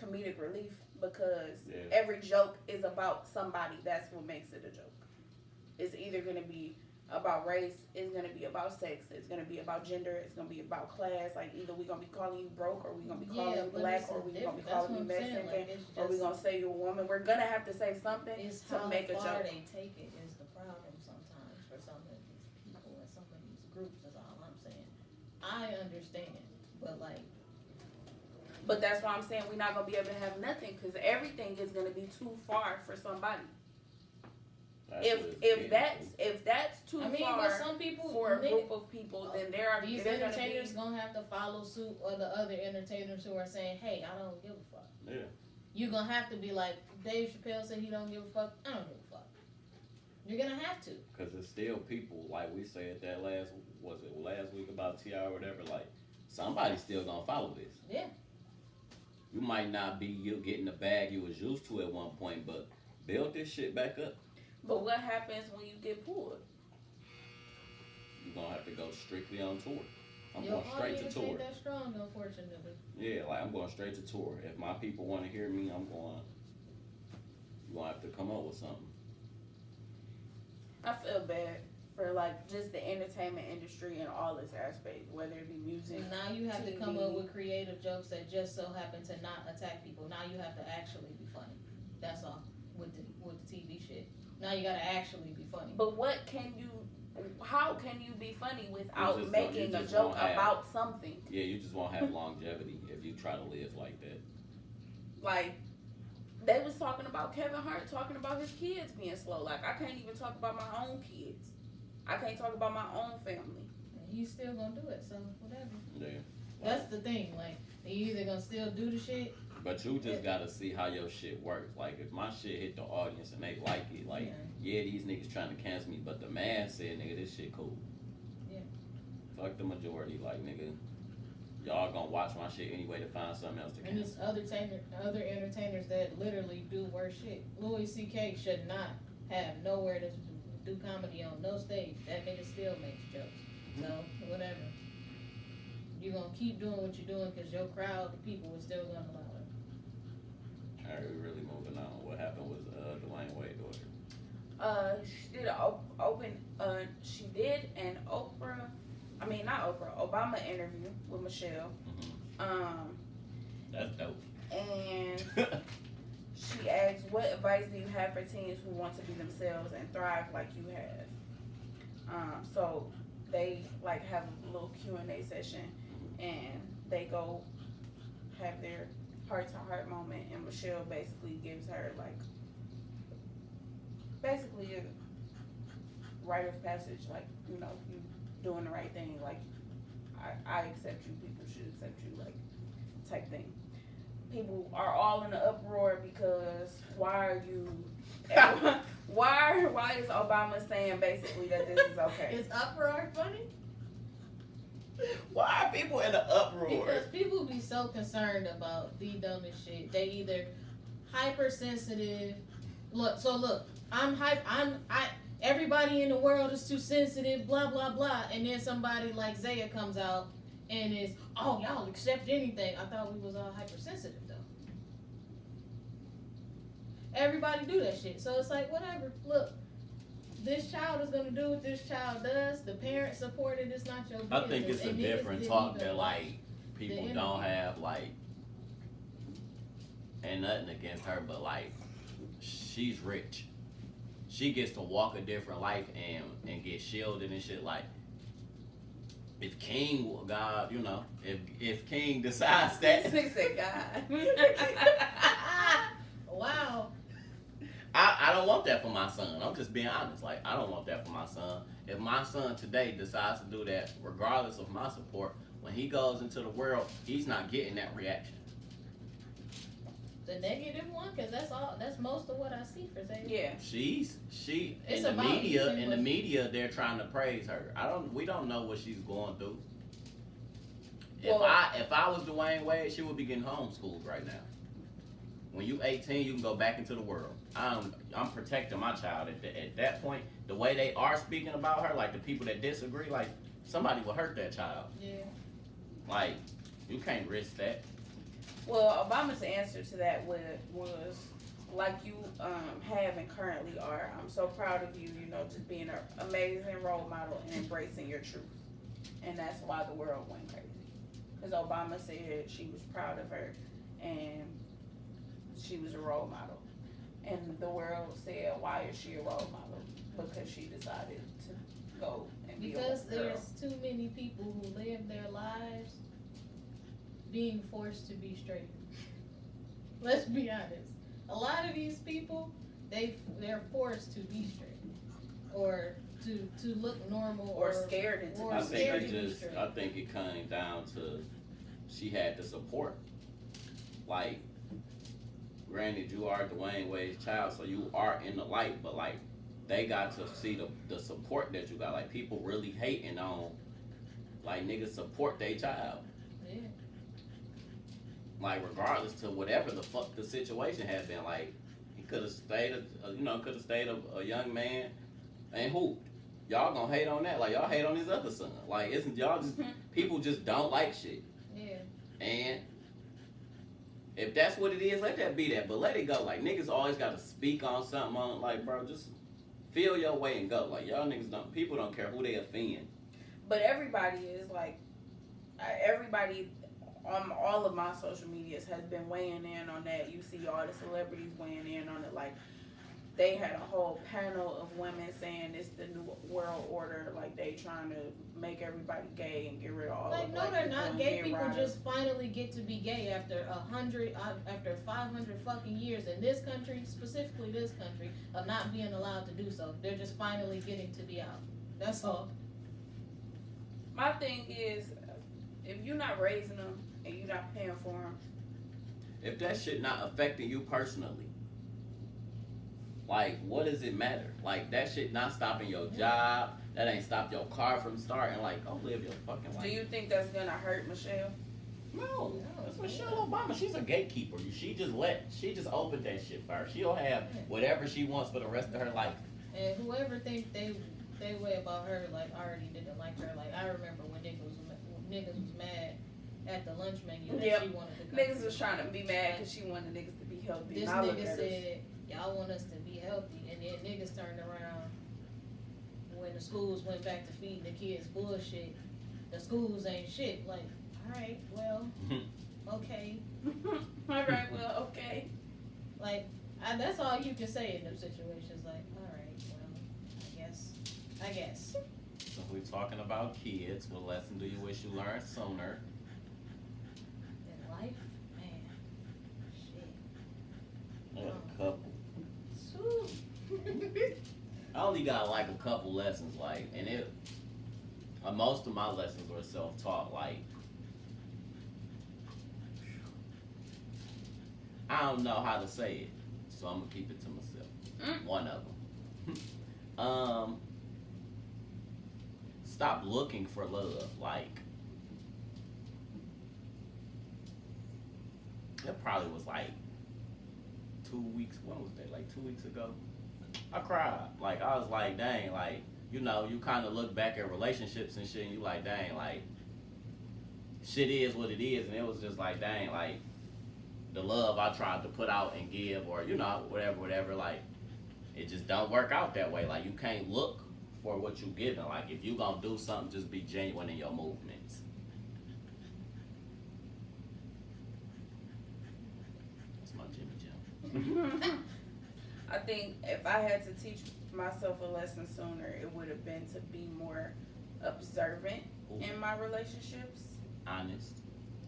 comedic relief, because every joke is about somebody. That's what makes it a joke. It's either gonna be about race, it's gonna be about sex, it's gonna be about gender, it's gonna be about class. Like, either we gonna be calling you broke, or we gonna be calling you black, or we gonna be calling you Mexican, or we gonna say you're a woman. We're gonna have to say something to make a joke. How far they take it is the problem sometimes for some of these people and some of these groups. Is all I'm saying. I understand, but like. But that's why I'm saying we're not gonna be able to have nothing, because everything is gonna be too far for somebody. If that's too far but some people, for a group of people, then these entertainers gonna have to follow suit, or the other entertainers who are saying, "Hey, I don't give a fuck." Yeah. You're gonna have to be like Dave Chappelle said, he don't give a fuck. I don't give a fuck. You're gonna have to. Because it's still people, like we said that last week about T.I. or whatever, like, somebody's still gonna follow this. Yeah. You might not be getting the bag you was used to at one point, but build this shit back up. But what happens when you get pulled? You're gonna have to go strictly on tour. I'm Your going straight to audience tour. ain't that strong, unfortunately. Yeah, like, I'm going straight to tour. If my people want to hear me, you're gonna have to come up with something. I feel bad for like just the entertainment industry in all its aspects, whether it be music. And now you have TV. to come up with creative jokes that just so happen to not attack people. Now you have to actually be funny. That's all with the TV shit. Now you gotta actually be funny. But how can you be funny without making a just joke won't have- about something? Yeah, you just won't have longevity if you try to live like that. Like, they was talking about Kevin Hart talking about his kids being slow. Like, I can't even talk about my own kids. I can't talk about my own family. And he's still gonna do it, so whatever. Yeah. That's the thing. Like, you either gonna still do the shit. But you just gotta see how your shit works. Like, if my shit hit the audience and they like it, like, yeah, these niggas trying to cancel me, but the man said, nigga, this shit cool. Yeah. Fuck the majority, like, nigga, y'all gonna watch my shit anyway to find something else to And cancel. there's other entertainers that literally do worse shit. Louis C.K. should not have nowhere to do comedy on, no stage. That nigga still makes jokes. So, whatever. You're gonna keep doing what you're doing because your crowd, the people, is still gonna allow it. Alright, we really moving on. What happened was Dwayne Wade daughter. She did an Obama interview with Michelle. That's dope. And she asked, what advice do you have for teens who want to be themselves and thrive like you have? So they like have a little Q&A session, and they go have their heart-to-heart moment, and Michelle basically gives her like basically a rite of passage, like, you know, you doing the right thing, like I accept you, people should accept you, like, type thing. People are all in an uproar because why is Obama saying basically that this is okay? Is uproar funny? Why are people in an uproar? Because people be so concerned about the dumbest shit. They either hypersensitive. Look, everybody in the world is too sensitive, blah, blah, blah. And then somebody like Zaya comes out and is, oh, y'all accept anything. I thought we was all hypersensitive, though. Everybody do that shit. So it's like, whatever. Look, this child is gonna do what this child does. The parents support it. It's not your business. I think it's a And niggas different didn't talk even that watch like people the don't interview. have, like, and nothing against her, but like she's rich. She gets to walk a different life and get shielded and shit. Like, if King, God, you know, if King decides that, He said, God. Wow. I don't want that for my son. I'm just being honest. Like, I don't want that for my son. If my son today decides to do that, regardless of my support, when he goes into the world, he's not getting that reaction. The negative one, because that's most of what I see for Zaya. Yeah. She It's in the about media, using in the what- media, they're trying to praise her. We don't know what she's going through. Well, If I was Dwayne Wade, she would be getting homeschooled right now. When you 18, you can go back into the world. I'm protecting my child at that point. The way they are speaking about her, like the people that disagree, like somebody will hurt that child. Yeah. Like, you can't risk that. Well, Obama's answer to that was like you have and currently are. I'm so proud of you, you know, just being an amazing role model and embracing your truth. And that's why the world went crazy. Because Obama said she was proud of her and she was a role model. And the world said, why is she a role model? Because she decided to go and be Because a girl. there's too many people who live their lives being forced to be straight. Let's be honest. A lot of these people, they're forced to be straight, or to look normal, Or scared into or I being think scared it to be just, straight. I think it came down to she had the support. Like, granted, you are Dwayne Wade's child, so you are in the light, but like, they got to see the support that you got. Like, people really hating on, like, niggas support their child. Yeah. Like, regardless to whatever the fuck the situation had been. Like, he could have stayed, a young man and hooped. Y'all gonna hate on that. Like, y'all hate on his other son. Like, isn't y'all just, people just don't like shit. Yeah. And if that's what it is, let that be that. But let it go. Like, niggas always gotta speak on something on, like, bro, just feel your way and go. Like, y'all niggas people don't care who they offend. But everybody is like, everybody on all of my social medias has been weighing in on that. You see all the celebrities weighing in on it. Like, they had a whole panel of women saying it's the new world order. Like, they trying to make everybody gay and get rid of all Like, the no, black they're people not. and Gay get people rid of- just finally get to be gay after 500 fucking years in this country, specifically this country, of not being allowed to do so. They're just finally getting to be out. That's all. My thing is, if you're not raising them and you're not paying for them, If that shit not affecting you personally, like, what does it matter? Like, that shit not stopping your job. That ain't stopped your car from starting. Like, go live your fucking life. do you think that's gonna hurt Michelle? No, that's Michelle Obama. She's a gatekeeper. She just opened that shit for her. She'll have whatever she wants for the rest of her life. And whoever think they way about her, like, already didn't like her. Like, I remember when niggas was mad at the lunch menu that Yep. she wanted to come Niggas to. was trying to be mad because she wanted niggas to be healthy. This Now look nigga at us. said, y'all want us to be healthy, and then niggas turned around when the schools went back to feeding the kids bullshit. The schools ain't shit. Like, alright, well, okay. All right, well, okay. Like, that's all you can say in them situations. Like, alright, well, I guess. So we're talking about kids. What lesson do you wish you learned sooner? In life, man, shit. I got a couple. Sue. I only got like a couple lessons, like, and most of my lessons were self-taught. Like, I don't know how to say it, so I'm gonna keep it to myself. One of them. Stop looking for love. Like, that probably was like 2 weeks. When was that? Like 2 weeks ago. I cried. Like, I was like, dang, like, you know, you kind of look back at relationships and shit, and you like, dang, like, shit is what it is, and it was just like, dang, like, the love I tried to put out and give, or you know, whatever. Like, it just don't work out that way. Like, you can't look for what you giving. Like, if you gonna do something, just be genuine in your movements. That's my Jimmy Jim. I think if I had to teach myself a lesson sooner, it would have been to be more observant Ooh. in my relationships. Honest.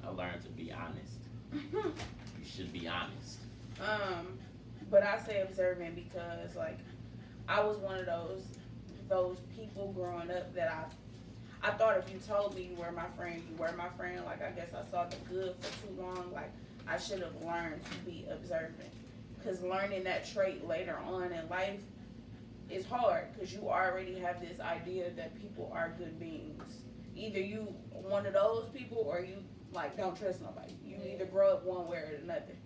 I learned to be honest. You should be honest. But I say observant because like I was one of those people growing up that I thought if you told me you were my friend, you were my friend. Like I guess I saw the good for too long. Like I should have learned to be observant. Because learning that trait later on in life is hard because you already have this idea that people are good beings. Either you one of those people or you like don't trust nobody. You either grow up one way or another.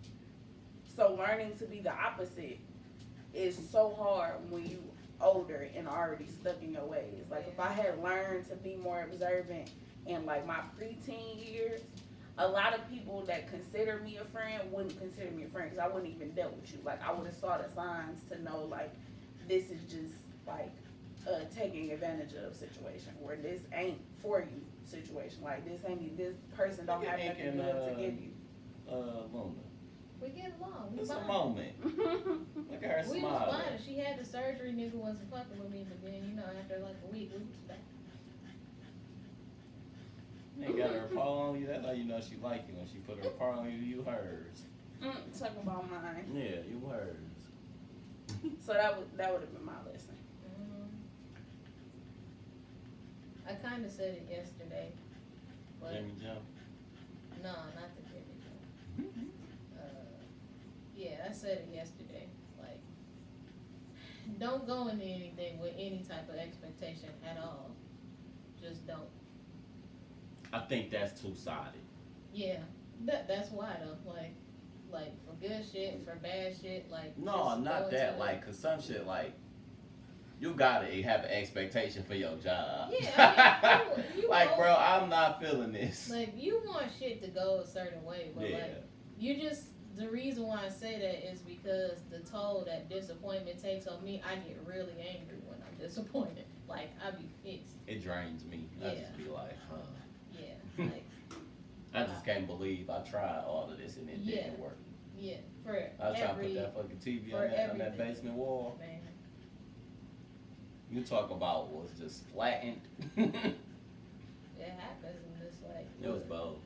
So learning to be the opposite is so hard when you older and already stuck in your ways. Like if I had learned to be more observant in like my preteen years, a lot of people that consider me a friend wouldn't consider me a friend because I wouldn't even dealt with you. Like I would have saw the signs to know like this is just like a taking advantage of situation where this ain't for you situation. Like this person don't have nothing good to give you. Luna. We get along. We It's a fine. moment. Look at her We was smile. fine. She had the surgery, nigga wasn't fucking with me, but then, you know, after like a week, we was back. Ain't got her paw on you. That's how you know she like you. When she put her paw on you, you hers. Talking about mine. Yeah, you hers. So that would have been my lesson. I kind of said it yesterday, but Jimmy Jim. no, not the Jimmy Jim. Yeah, I said it yesterday. Like, don't go into anything with any type of expectation at all. Just don't. I think that's two-sided. Yeah, that's why though. Like for good shit, for bad shit. Like No, just not go into that. it. Like, cause some shit like you gotta have an expectation for your job. Yeah, I mean, you like, want- bro, I'm not feeling this. Like you want shit to go a certain way, but Yeah. like you just. The reason why I say that is because the toll that disappointment takes on me, I get really angry when I'm disappointed. Like, I be pissed. It drains me. I Yeah. just be like, huh. Yeah, like, I just can't believe I tried all of this and it Yeah. didn't work. yeah, for I was trying to every, put that fucking TV for on that everything. basement wall. man. You talk about was just flattened. It happens and it's like, It was both.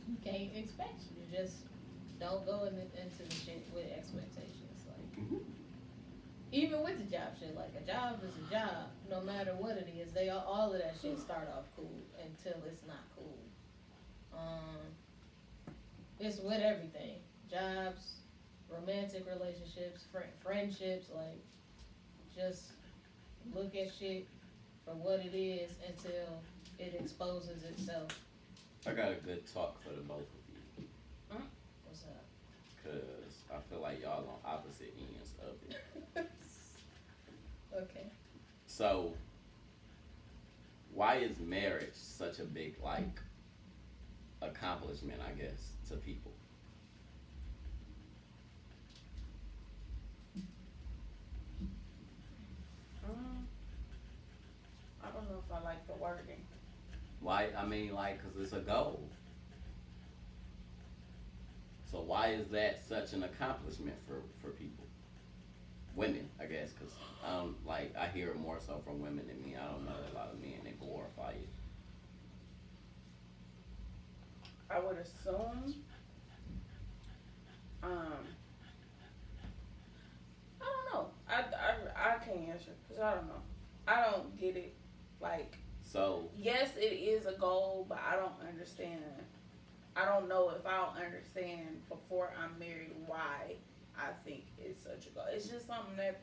you can't expect you. Just don't go into the shit with expectations. Like, even with the job shit, like a job is a job, no matter what it is. All of that shit start off cool until it's not cool. It's with everything. Jobs, romantic relationships, friendships, like, just look at shit for what it is until it exposes itself. I got a good talk for the both of you. What's up? Cause I feel like y'all on opposite ends of it. Okay. So, why is marriage such a big, like, accomplishment, I guess, to people? I don't know if I like the wording. Why? I mean, like, cause it's a goal. So why is that such an accomplishment for people? Women, I guess, cause like I hear it more so from women than me. I don't know a lot of men that glorify it. I would assume. I don't know. I can't answer because I don't know. I don't get it. Like, So yes, it is a goal, but I don't understand. I don't know if I'll understand before I'm married why I think it's such a goal. It's just something that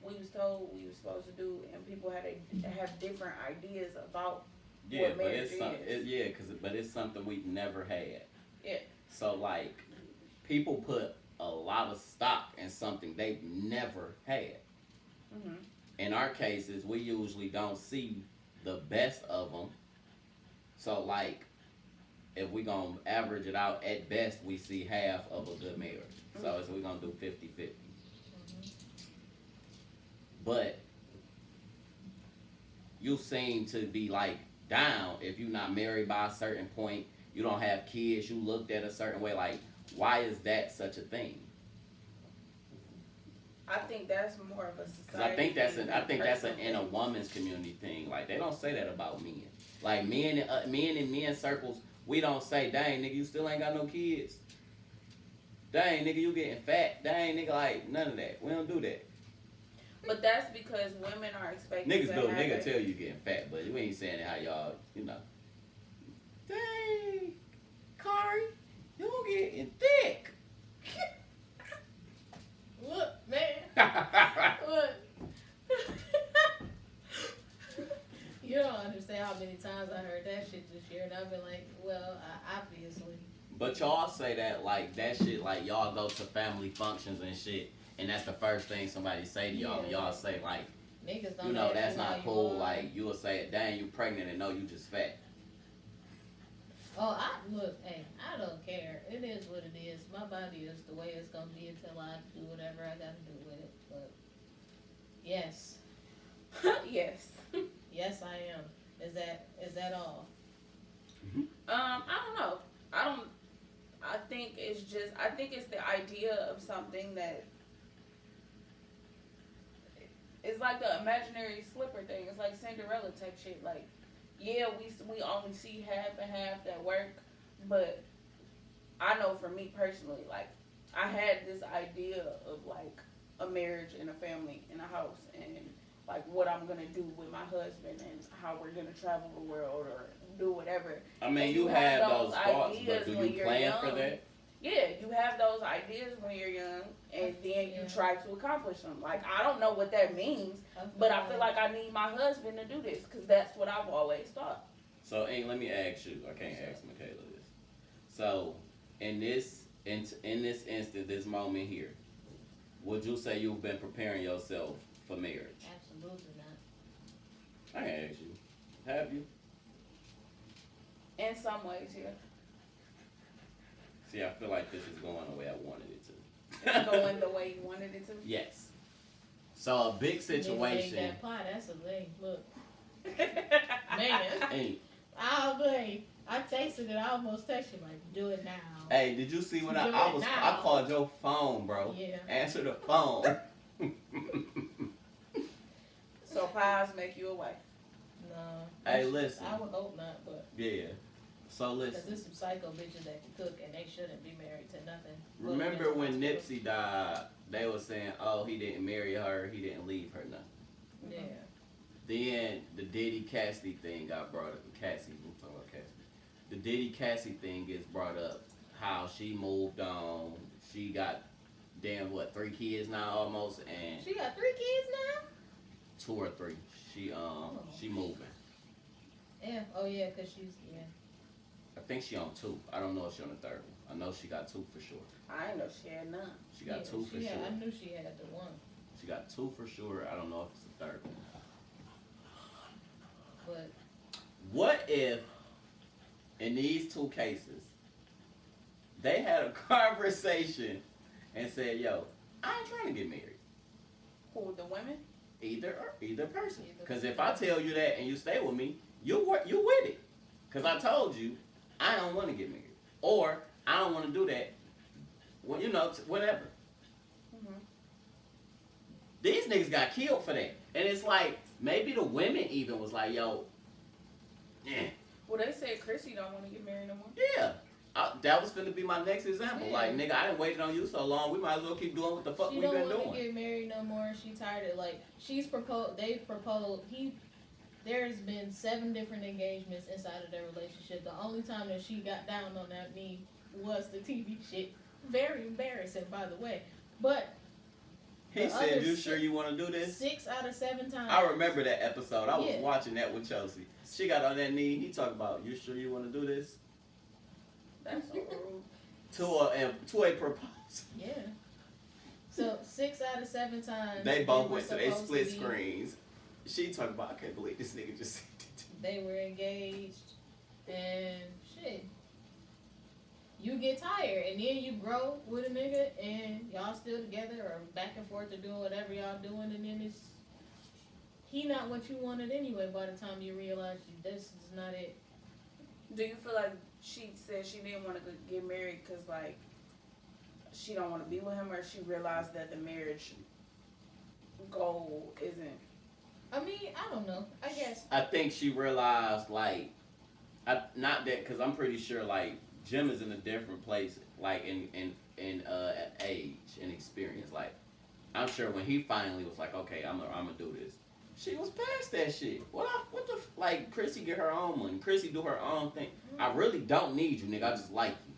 we was told we were supposed to do, and people have different ideas about yeah, what but marriage it's is. but it's something we've never had. Yeah. So like, people put a lot of stock in something they've never had. Mhm. In our cases, we usually don't see the best of them. So like, if we gonna average it out, at best we see half of a good marriage. So we're gonna do 50-50. But you seem to be like down if you're not married by a certain point, you don't have kids, you looked at a certain way. Like, why is that such a thing? I think that's more of a Because society. I think that's an in a woman's community thing. Like, they don't say that about men. Like, men in men circles, we don't say, dang, nigga, you still ain't got no kids. Dang, nigga, you getting fat. Dang, nigga, like, none of that. We don't do that. But that's because women are expected Niggas to do. have Nigga tell you getting fat, but you ain't saying it how y'all, you know. Dang, Kari, you getting thick. Look, man. Look. You don't understand how many times I heard that shit this year, and I've been like, well, obviously. But y'all say that, like, that shit, like, y'all go to family functions and shit, and that's the first thing somebody say to y'all. Yeah. Y'all say, like, Niggas don't you know, ask that's you how not you cool. are. Like, you'll say, dang, you pregnant, and no, you just fat. Oh, hey, I don't care. It is what it is. My body is the way it's gonna be until I do whatever I gotta do with it. But yes, Yes. yes, I am. Is that all? I don't know. I think it's the idea of something that it's like the imaginary slipper thing. It's like Cinderella type shit. Like, yeah, we only see half and half that work, but I know for me personally, like, I had this idea of like a marriage and a family and a house and like what I'm gonna do with my husband and how we're gonna travel the world or do whatever. I mean, And you have those thoughts, ideas but do when you you're plan young. for that? Yeah, you have those ideas when you're young, and then you try to accomplish them. Like, I don't know what that means, but I feel like I need my husband to do this because that's what I've always thought. So, let me ask you. I can't ask Michaela this. So, in this instant, this moment here, would you say you've been preparing yourself for marriage? Absolutely not. I can ask you. Have you? In some ways, yeah. See, I feel like this is going the way I wanted it to. It's going the way you wanted it to. Yes. So a big Niggas ain't situation. that pie, that's a thing. Look, man. Hey, I tasted it. I almost tasted like, do it now. hey, did you see when I Do it I now. called your phone, bro? Yeah. Answer the phone. So pies make you a wife. No. Hey, listen. I would hope not, but Yeah. So because listen. there's some psycho bitches that can cook and they shouldn't be married to nothing. but Remember against when the hospital. Nipsey died? They were saying, "Oh, he didn't marry her. He didn't leave her nothing." Yeah. Then the Diddy Cassidy thing got brought up. I'm talking about Cassidy. The Diddy Cassidy thing gets brought up. How she moved on. She got 3 kids now almost, and She got 3 kids now? 2 or 3. She moving. Yeah. Oh yeah, cause she's I think she on 2. I don't know if she on the 3rd one. I know she got 2 for sure. I ain't know she had none. She got 2 for sure. I knew she had the one. She got 2 for sure. I don't know if it's the 3rd one. But What if, in these 2 cases, they had a conversation and said, "Yo, I ain't trying to get married." Who, the women? Either person. Either Because if I tell you that and you stay with me, you with it. Because I told you I don't want to get married, or I don't want to do that. Well, whatever. Mm-hmm. These niggas got killed for that, and it's like maybe the women even was like, "Yo, yeah." Well, they said Chrissy don't want to get married no more. Yeah. That was finna be my next example. Yeah. Like, nigga, I didn't wait on you so long. We might as well keep doing what the fuck she we don't been want doing. to get married no more. She tired of she's proposed. They've proposed. There's been 7 different engagements inside of their relationship. The only time that she got down on that knee was the TV shit. Very embarrassing, by the way. But He the said, other "You sure you want to do this?" 6 out of 7 times. I remember that episode. I was Yeah. watching that with Chelsea. She got on that knee. He talked about, "You sure you want to do this?" That's so rude. To a proposal. Yeah. So 6 out of 7 times They both were went to their supposed split to be- screens. She talked about, "I can't believe this nigga just said it to me." They were engaged, and shit. you get tired, and then you grow with a nigga, and y'all still together or back and forth or doing whatever y'all doing, and then he not what you wanted anyway. By the time you realize this is not it. Do you feel like she said she didn't want to get married because like she don't want to be with him, or she realized that the marriage goal isn't? I mean, I don't know. I guess. I think she realized, like, not that, because I'm pretty sure, like, Jim is in a different place, like, in age and experience. Like, I'm sure when he finally was like, okay, I'm gonna do this, she was past that shit. Like, Chrissy get her own money. Chrissy do her own thing. I really don't need you, nigga. I just like you.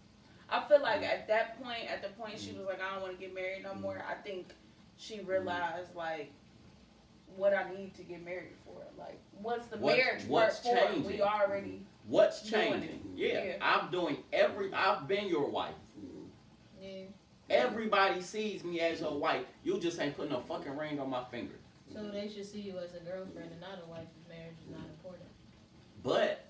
I feel like at the point she was like, I don't want to get married no more, I think she realized, like, what I need to get married for. Like, what's the marriage work for? Changing? We already. What's changing? Yeah. I've been your wife. Yeah. Everybody sees me as your wife. You just ain't putting a fucking ring on my finger. So they should see you as a girlfriend and not a wife if marriage is not important. But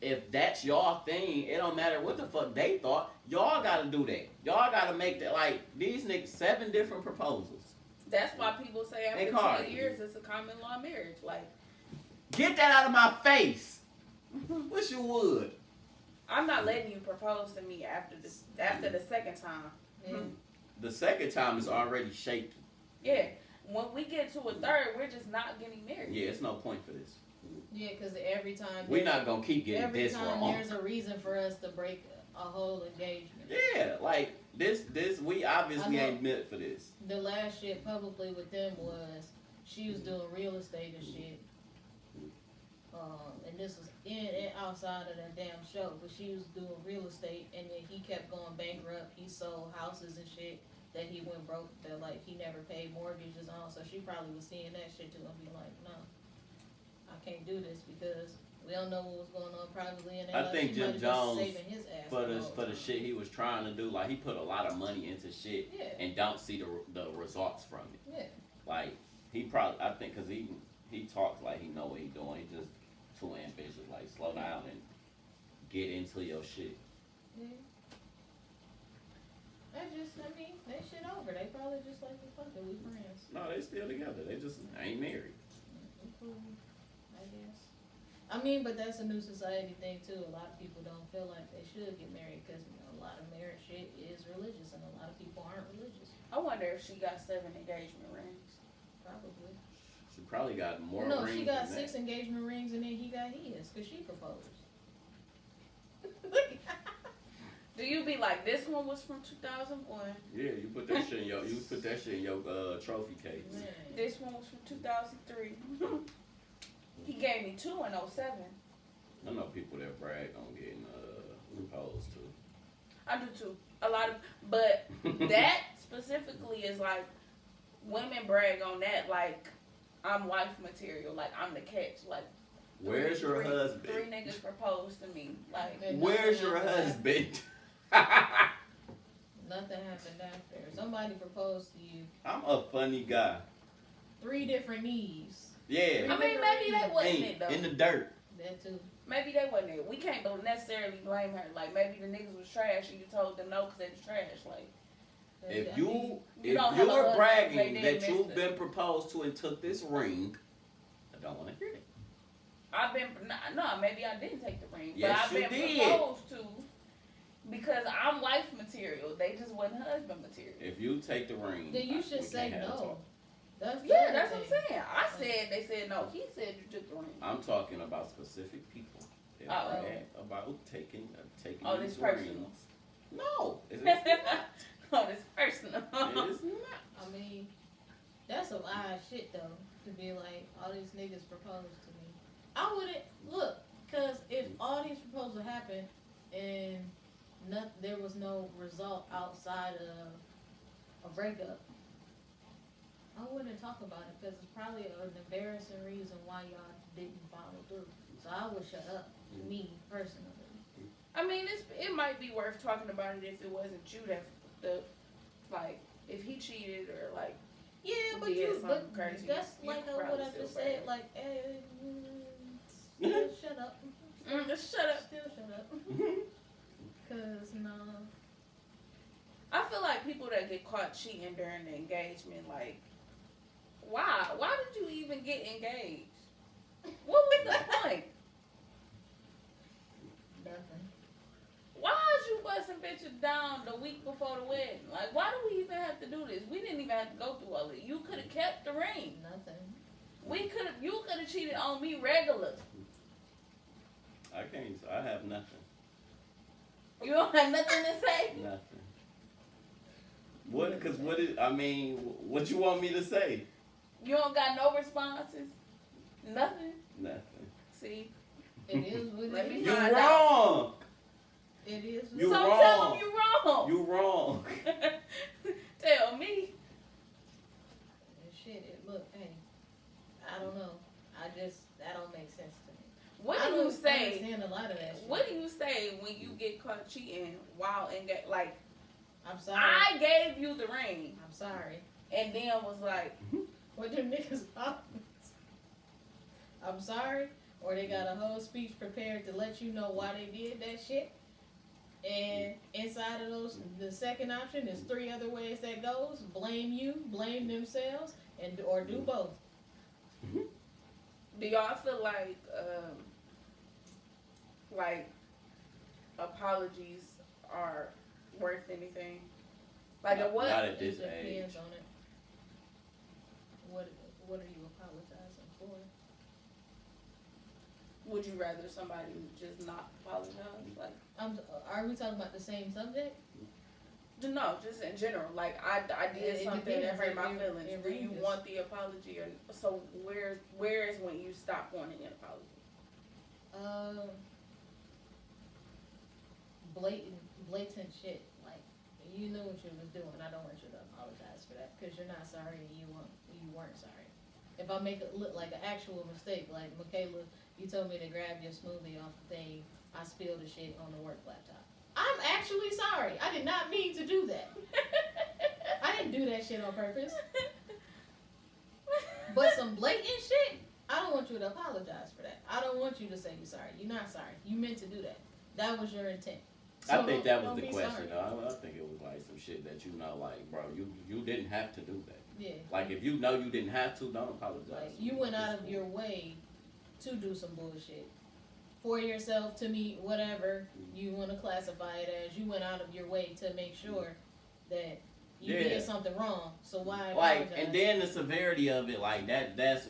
if that's y'all thing, it don't matter what the fuck they thought. Y'all gotta do that. Y'all gotta make that, like, these niggas 7 different proposals. That's why people say after 2 years it's a common law marriage. Like, get that out of my face. Wish you would. I'm not letting you propose to me after the second time. Yeah. The second time is already shaky. Yeah. When we get to a third, we're just not getting married. Yeah, it's no point for this. Yeah, because every time we're not gonna keep getting this wrong. Every time there's a reason for us to break a whole engagement. Yeah, like this we obviously ain't meant for this. The last shit publicly with them was she was doing real estate and shit. And this was in and outside of that damn show, but she was doing real estate, and then he kept going bankrupt. He sold houses and shit that he went broke, that like he never paid mortgages on. So she probably was seeing that shit too and be like, no, I can't do this because we don't know what was going on privately in their life. I think Jim Jones, saving his ass for the shit he was trying to do, like he put a lot of money into shit and don't see the results from it. Yeah. Like he probably, I think, cause he talks like he know what he doing. He just too ambitious. Like slow down and get into your shit. Yeah. I mean, they shit over. They probably just like, fuck it, we friends. No, they still together. They just ain't married. Cool, I guess. I mean, but that's a new society thing too. A lot of people don't feel like they should get married because a lot of marriage shit is religious, and a lot of people aren't religious. I wonder if she got 7 engagement rings. Probably. She probably got more No, rings. she got than 6 that. engagement rings, and then he got his because she proposed. Do you be like, this one was from 2001? Yeah, you put that shit in your trophy case. Man. This one was from 2003. He gave me 2 in 07. I know people that brag on getting proposed to. I do too. A lot of, but that specifically is like, women brag on that like I'm wife material, like I'm the catch. Like, where's your husband? 3 niggas proposed to me. Like, where's your husband? Nothing happened after. Somebody proposed to you. I'm a funny guy. 3 different knees. Yeah. I mean, maybe that wasn't it though. In the dirt. That too. Maybe that wasn't it. We can't necessarily blame her. Like, maybe the niggas was trash and you told them no because they was trash. Like, if you're husband, bragging they that did you've miss been proposed to and took this ring, I don't want to hear it. I've been no, maybe I didn't take the ring, Yes, but I've you been did. proposed to because I'm wife material. They just wasn't husband material. If you take the ring, Then you should we say can't have a no. talk. That's the Yeah, other that's what I'm thing. saying. I said they said no. He said you took the ring. I'm talking about specific people that Uh-oh. brag about taking Oh, these this personal. rings. No, it's Oh, this personal. It is not. I mean, that's some odd shit though. To be like, all these niggas proposed to me. I wouldn't look, cause if all these proposals happened and there was no result outside of a breakup, I wouldn't talk about it because it's probably an embarrassing reason why y'all didn't follow through. So I would shut up. Me personally. I mean, it might be worth talking about it if it wasn't you that like if he cheated or like. Yeah, but something crazy. that's You like could what probably I still just brag. said. Like, still shut up. Just shut up. Still shut up. Cause no, like people that get caught cheating during the engagement, like, why? Why did you even get engaged? What was the point? Nothing. Why is you busting bitches down the week before the wedding? Like, why do we even have to do this? We didn't even have to go through all this. You could have kept the ring. Nothing. You could have cheated on me regular. I can't. I have nothing. You don't have nothing to say? Nothing. What? Because what is? I mean, what you want me to say? You don't got no responses? Nothing? Nothing. See? It is what Let it me is. You find wrong. It is what You So wrong. tell them you wrong. You wrong. Tell me. Shit, look, hey, I don't know. That don't make sense to me. What I do don't you say? understand a lot of that shit. What do you say when you get caught cheating while engaged? Like, I'm sorry. I gave you the ring, I'm sorry. and then was like, What them niggas call I'm sorry, or they got a whole speech prepared to let you know why they did that shit. And inside of those, the second option is 3 other ways that goes: blame you, blame themselves, or do both. do y'all feel like apologies are worth anything? Like, Not what? at this It age. depends on it. What are you apologizing for? Would you rather somebody just not apologize? Like, Are we talking about the same subject? no, just in general. Like, I did It something that depends. hurt my It feelings. Do you ranges. want the apology, or so? Where is when you stop wanting an apology? Blatant shit. Like, you knew what you was doing. I don't want you to apologize for that because you're not sorry and you weren't sorry. If I make it look like an actual mistake, like Michaela, you told me to grab your smoothie off the thing, I spilled the shit on the work laptop. I'm actually sorry. I did not mean to do that. I didn't do that shit on purpose. But some blatant shit, I don't want you to apologize for that. I don't want you to say you're sorry. You're not sorry. You meant to do that. That was your intent. I think that was don't the be question. sorry. Though. I think it was like some shit that like, bro, you didn't have to do that. Yeah. Like, if you know you didn't have to, don't apologize. Like, you went out of your way to do some bullshit for yourself, to meet whatever you want to classify it as. You went out of your way to make sure that you did something wrong. So why apologize? Like, and then the severity of it, like that's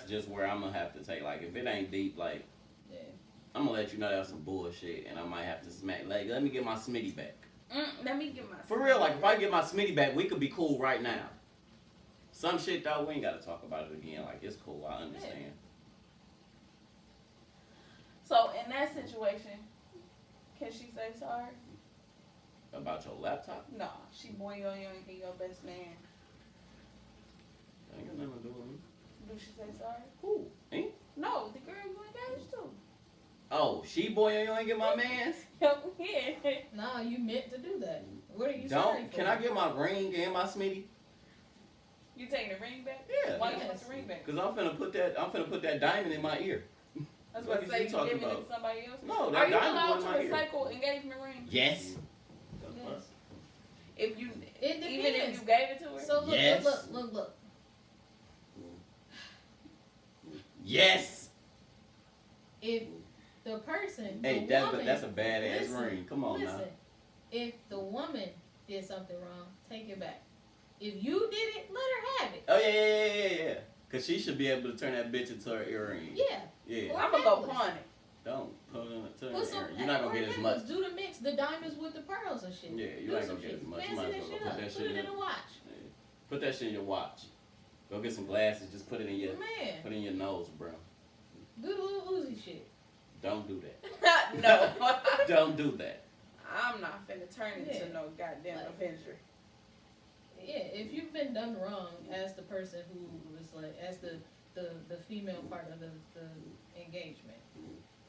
just where I'm gonna have to take. Like, if it ain't deep, like, Yeah. I'm gonna let you know that's some bullshit, and I might have to smack. Like, let me get my Smitty back. Let me get my. For real, like, if I get my Smitty back, we could be cool right now. Some shit though, we ain't gotta talk about it again. Like, it's cool. I understand. So in that situation, can she say sorry? About your laptop? No, she boy yo and your best man. Ain't got nothing to do with me. Do she say sorry? Who? Me? No, the girl you engaged to. Oh, she boy, you ain't get my mans? Yeah. Nah, you meant to do that. What are you sorry Don't. for? Can I get my ring and my Smitty? You taking the ring back? Yeah. Why you Yes. want the ring back? Cause I'm finna put that diamond in my ear. That's What what is say you you talking giving it about? to somebody else. No, that Are you diamond allowed was to in my ear. recycle engagement rings? Yes. Yes. If you, It even if depends. you gave it to her. So look, Yes. look. Yes. If the person, Hey, the woman, that's a badass listen, ring. Come on listen, now. if the woman did something wrong, take it back. If you did it, let her have it. Oh yeah. Cause she should be able to turn that bitch into her earring. Yeah. Yeah. Or I'm gonna go necklace. pawn it. Don't put it in turn Put her some, earring. You're not gonna or get as necklace. much. Do the mix, the diamonds with the pearls and shit. Yeah, you Do ain't some gonna get shit. as much. You Fancy might as that well shit put up. that Put shit it in in. a watch. Yeah. Put that shit in your watch. Go get some glasses. Just put it in your Man, put it in your nose, bro. do the little Uzi shit. Don't do that. No. Don't do that. I'm not finna turn into Yeah. no goddamn Like- Avenger. Yeah, if you've been done wrong as the person who was like, as the female part of the engagement,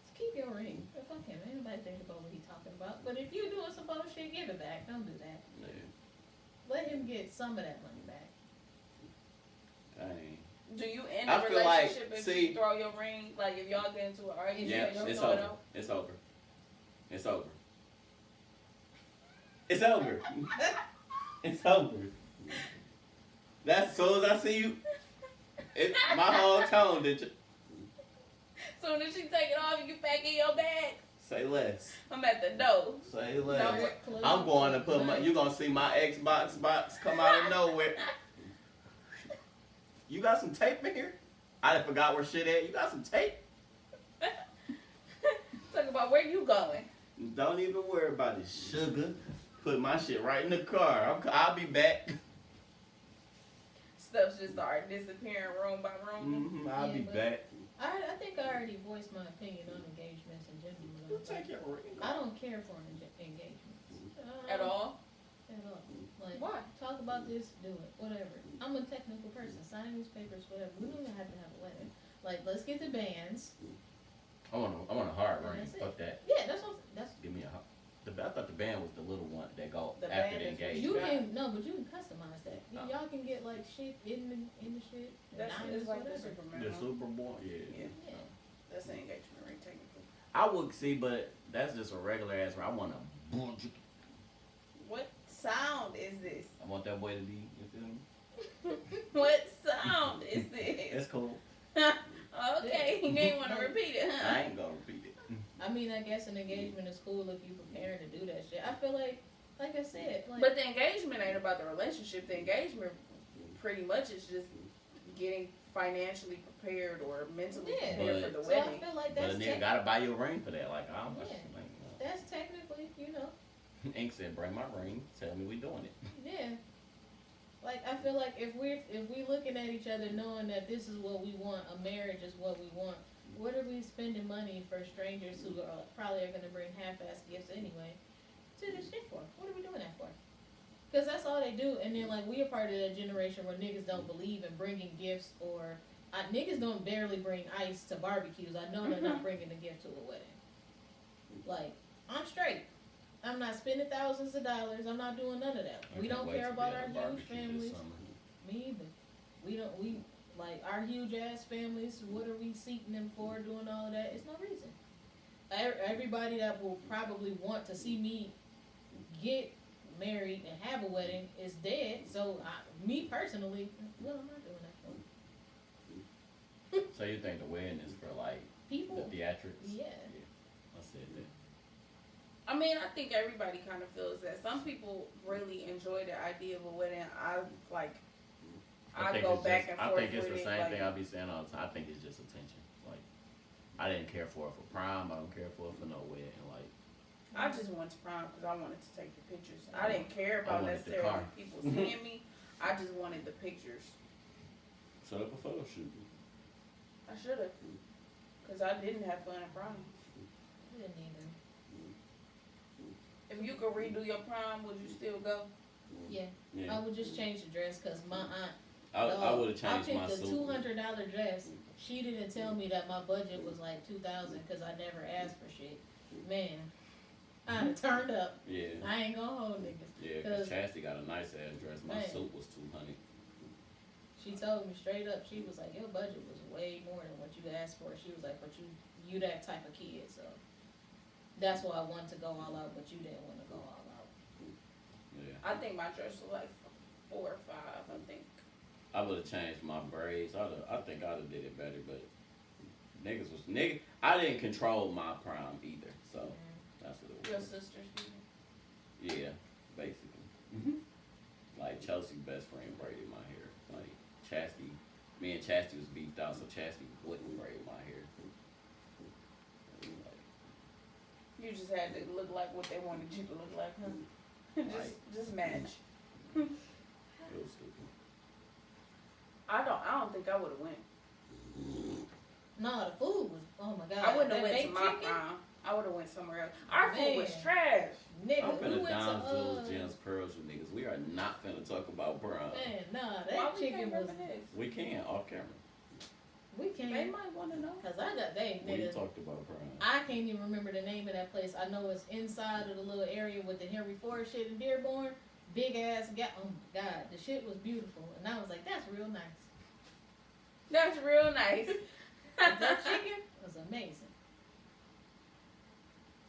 just keep your ring. Fuck him. Ain't nobody thinking about what he's talking about. But if you're doing some bullshit, give it back. Don't do that. Yeah. Let him get some of that money back. Dang. Do you end I a feel like- relationship if see- you throw your ring? Like if y'all get into an argument, Yeah, you don't it's throw it over. out? It's over. It's over. It's over. It's over. That's as soon as I see you, my whole tone did you. Soon as she take it off, you get back in your bag. Say less. I'm at the door. Say less. No, I'm going to put you gonna see my Xbox box come out of nowhere. You got some tape in here? I done forgot where shit at. You got some tape? Talk about where you going. Don't even worry about it, sugar. Put my shit right in the car. I'll be back. Stuff just start disappearing room by room. I'll Yeah, be but- back. I think I already voiced my opinion on engagements in general. You take your ring. I don't care for engagements. At all? At all. Like, Why? talk about this, do it, whatever. I'm a technical person. Sign newspapers, whatever. We don't even have to have a wedding. Like, let's get the bands. I want a hard ring. That's it. Fuck that. Yeah, that's Give me a hard. I thought the band was the little one that go The after band the is what engagement. you got. can no, but you can customize that. Oh. Y'all can get like shit in the shit. That's diamonds, it's like the whatever. Superman. The Super Bowl, yeah. Yeah. Yeah. That's an engagement ring, technically. I would see, but that's just a regular ass ring. I want a bullshit. What sound is this? I want that boy to be. You feel me? What sound is this? It's cool. Okay, you ain't want to repeat it, huh? I ain't gonna repeat it. I mean, I guess an engagement is cool if you preparing to do that shit. I feel like I said, like, But the engagement ain't about the relationship. The engagement pretty much is just getting financially prepared or mentally yeah. prepared for the So wedding. I feel like But a that's nigga gotta buy you a ring for that. Like, I don't Yeah. that's technically, Ink said, bring my ring. Tell me we doing it. yeah. Like I feel like if we looking at each other knowing that this is what we want, a marriage is what we want. What are we spending money for strangers who are probably going to bring half-ass gifts anyway to this shit for? What are we doing that for? Because that's all they do. And then like we are part of that generation where niggas don't believe in bringing gifts or niggas don't barely bring ice to barbecues. I know they're not bringing a gift to a wedding. Like I'm straight. I'm not spending thousands of dollars. I'm not doing none of that. We don't care about our huge families. Me either. We like our huge ass families. What are we seeking them for? Doing all of that? It's no reason. Everybody that will probably want to see me get married and have a wedding is dead. So me personally, what am I doing that for? So you think the wedding is for like People. the theatrics? Yeah. I said that. I mean, I think everybody kind of feels that. Some people really enjoy the idea of a wedding. I think go it's back just, and forth I think it's with the it, same like- thing I be saying all the time. I think it's just attention. Like, I didn't care for it for prom. I don't care for it for no wedding. Like, I just went to prom because I wanted to take the pictures. I didn't care I about wanted the necessarily car. people seeing me. I just wanted the pictures. set up a photo shoot. I should have, because I didn't have fun at prom. I didn't either. If you could redo your prom, would you still go? Yeah. Yeah, I would just change the dress because my aunt. I would have changed my I picked a suit. $200 dress. She didn't tell me that my budget was like $2,000 because I never asked for shit. Man, I'd have turned up. Yeah, I ain't gonna hold niggas. yeah. 'Cause- Cause Chastity got a nice ass dress. My Man. suit was $200. She told me straight up. She was like, "Your budget was way more than what you asked for." She was like, "But you that type of kid, so that's why I wanted to go all out, but you didn't want to go all out." Yeah, I think my dress was like 4 or 5. I think. I would have changed my braids. I think I'd have did it better, but niggas. I didn't control my prom either, so that's what it Your was. sisters. Yeah, basically. Like Chelsea's best friend braided my hair. Like Chastity, me and Chastity was beefed out, so Chastity wouldn't braid my hair. You just had to look like what they wanted you to look like, huh? just match. It was stupid. I don't think I would have went. No, the food was. Oh my god. I wouldn't have That went to baked my chicken? prom. I would have went somewhere else. Our food was Man. trash. I'm Nigga, we finna went Dimes, to Jewels, Gems, Pearls with niggas. We are not finna talk about prom. Man, nah, Why that we chicken can't was. reminisce? We can off camera. We They can't. might want to know. Cause I got they We nigga. talked about prom. I can't even remember the name of that place. I know it's inside of the little area with the Henry Ford shit in Dearborn. Big ass oh my god, the shit was beautiful, and I was like, that's real nice. That's real nice. That chicken was amazing.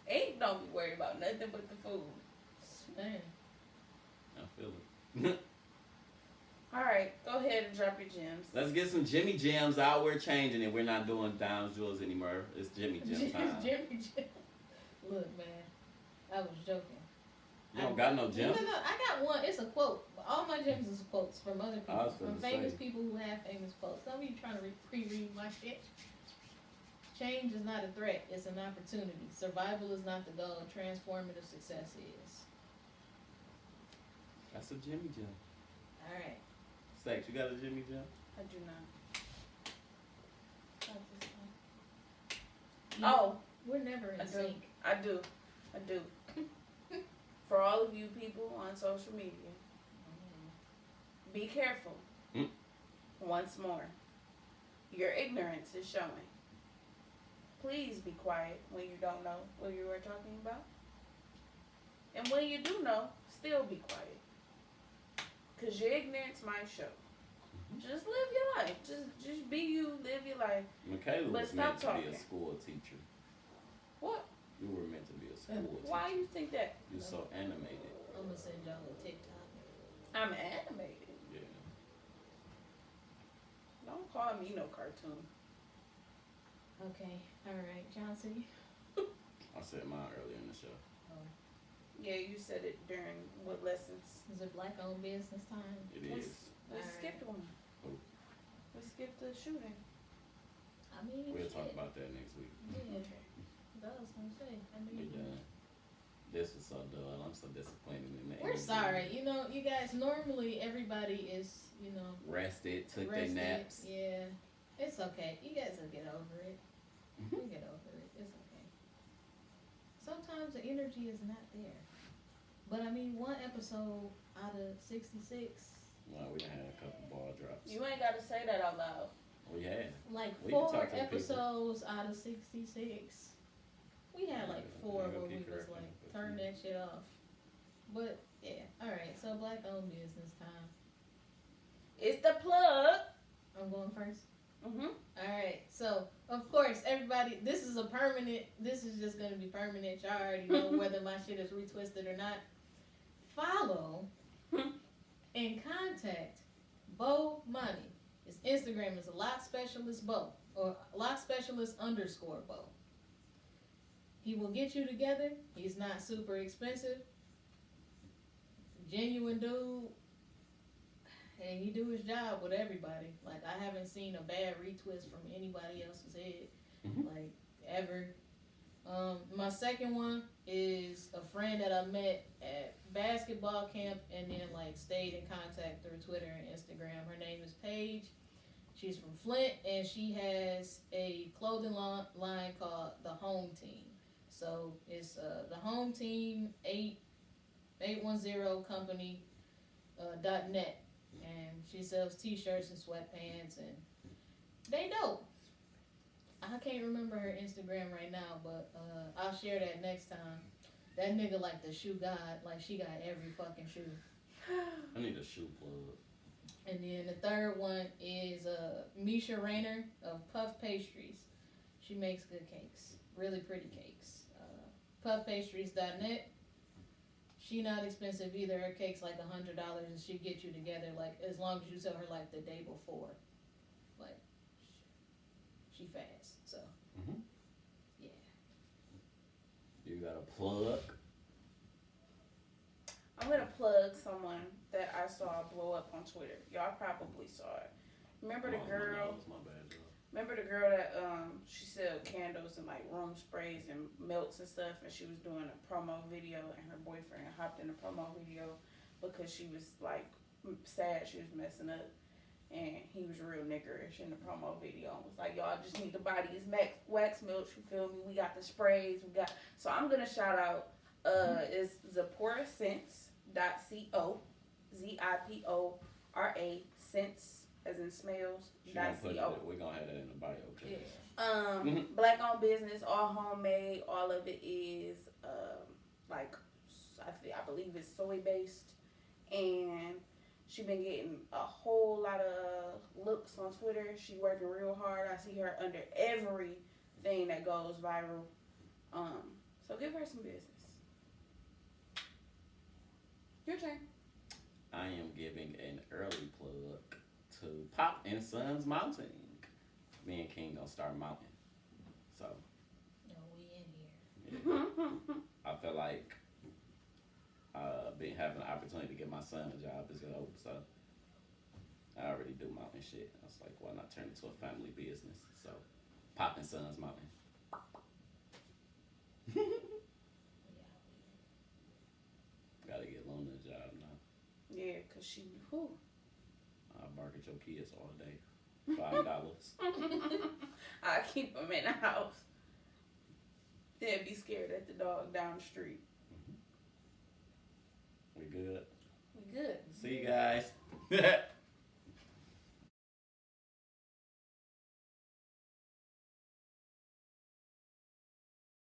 Ain't don't be worried about nothing but the food. Man, I feel it. All right, go ahead and drop your gems. Let's get some Jimmy Jams out. We're changing it. We're not doing Dimes Jewels anymore. It's Jimmy Jam time. Jimmy Jam. Look, man, I was joking. You don't got no gem? No, I got one. It's a quote. All my gems is quotes from other I people, was from finna famous say. people who have famous quotes. Don't be trying to pre-read my shit. Change is not a threat; it's an opportunity. Survival is not the goal; transformative success is. That's a Jimmy Jam. All right. Sex, you got a Jimmy Jam? I do not. You- Oh, we're never in I do. sync. I do. For all of you people on social media, be careful. Mm. Once more, your ignorance is showing. Please be quiet when you don't know what you are talking about. And when you do know, still be quiet. Because your ignorance might show. Just live your life. Just be you, live your life. Michaela But was stop meant to be talking. a school teacher. What? You were meant to be a school teacher. Why you think that? You're so animated. I'm gonna send y'all a TikTok. I'm animated. Yeah. Don't call me no cartoon. Okay. All right, Johnson. I said mine earlier in the show. Yeah, you said it during what lessons? Is it black-owned business time? It We, is. we Alright. skipped one. Oh. We skipped the shooting. I mean, We'll shit. talk about that next week. Yeah. That was gonna say. I We mean, done. This was so dull. I'm so disappointed in that. we're energy. sorry. You know, you guys. Normally, everybody is, you know, Rested, took their rested. naps. Yeah, it's okay. You guys will get over it. Mm-hmm. You'll get over it. It's okay. Sometimes the energy is not there. But I mean, one episode out of 66, Well, we had a couple ball drops. You ain't got to say that out loud. We had. like We can 4 talk to the people. episodes out of 66. We had like Yeah, 4 yeah, where go we keep was correcting, like, but turn yeah. that shit off. But yeah, alright, so black owned business time. It's the plug. I'm going first. Mm-hmm. Alright, so of course, everybody, this is just gonna be permanent. Y'all already know whether my shit is retwisted or not. Follow and contact Bomani. His Instagram is lock specialist Bo, or lock specialist _ Bo. He will get you together. He's not super expensive. Genuine dude. And he do his job with everybody. Like, I haven't seen a bad retwist from anybody else's head. Mhm. Like, ever. My second one is a friend that I met at basketball camp and then like stayed in contact through Twitter and Instagram. Her name is Paige. She's from Flint and she has a clothing line called The Home Team. So it's the Home Team 810 company .net, and she sells t-shirts and sweatpants and they dope. I can't remember her Instagram right now, but I'll share that next time. That nigga like the shoe god, like she got every fucking shoe. I need a shoe plug. And then the third one is Meisha Ranier of Puff Pastries. She makes good cakes, really pretty cakes. Puffpastriesllc. She not expensive either. Her cake's like $100 and she get you together like as long as you tell her like the day before. Like she fast, so Mhm. yeah. You got a plug? I'm going to plug someone that I saw blow up on Twitter. Y'all probably saw it. Remember the Oh, girl? no, it's my bad, girl. Remember the girl that she sold candles and like room sprays and melts and stuff, and she was doing a promo video, and her boyfriend hopped in the promo video because she was like sad she was messing up, and he was real niggerish in the promo video and was like, y'all just need to buy these wax melts, you feel me? We got the sprays, we got. So I'm gonna shout out it's ZiporaScents.co, ZIPORA Scents as in smells. We're gonna have that in the bio too. Yeah. Black owned business, all homemade. All of it is like I believe it's soy based, and she been getting a whole lot of looks on Twitter. She working real hard. I see her under everything that goes viral. So give her some business. Your turn. I am giving an early plug to Pap and Son's Mounting. Me and King gonna start mounting. So, No, we in here. yeah. I feel like been having the opportunity to get my son a job is dope. So, I already do mountain shit. I was like, why not turn it to a family business? So, Pap and Son's Mounting. Gotta get Luna a job now. Yeah, cause she, whew. I'll bark at your kids all day. $5. I keep them in the house. Then be scared at the dog down the street. We good? We good. See you guys.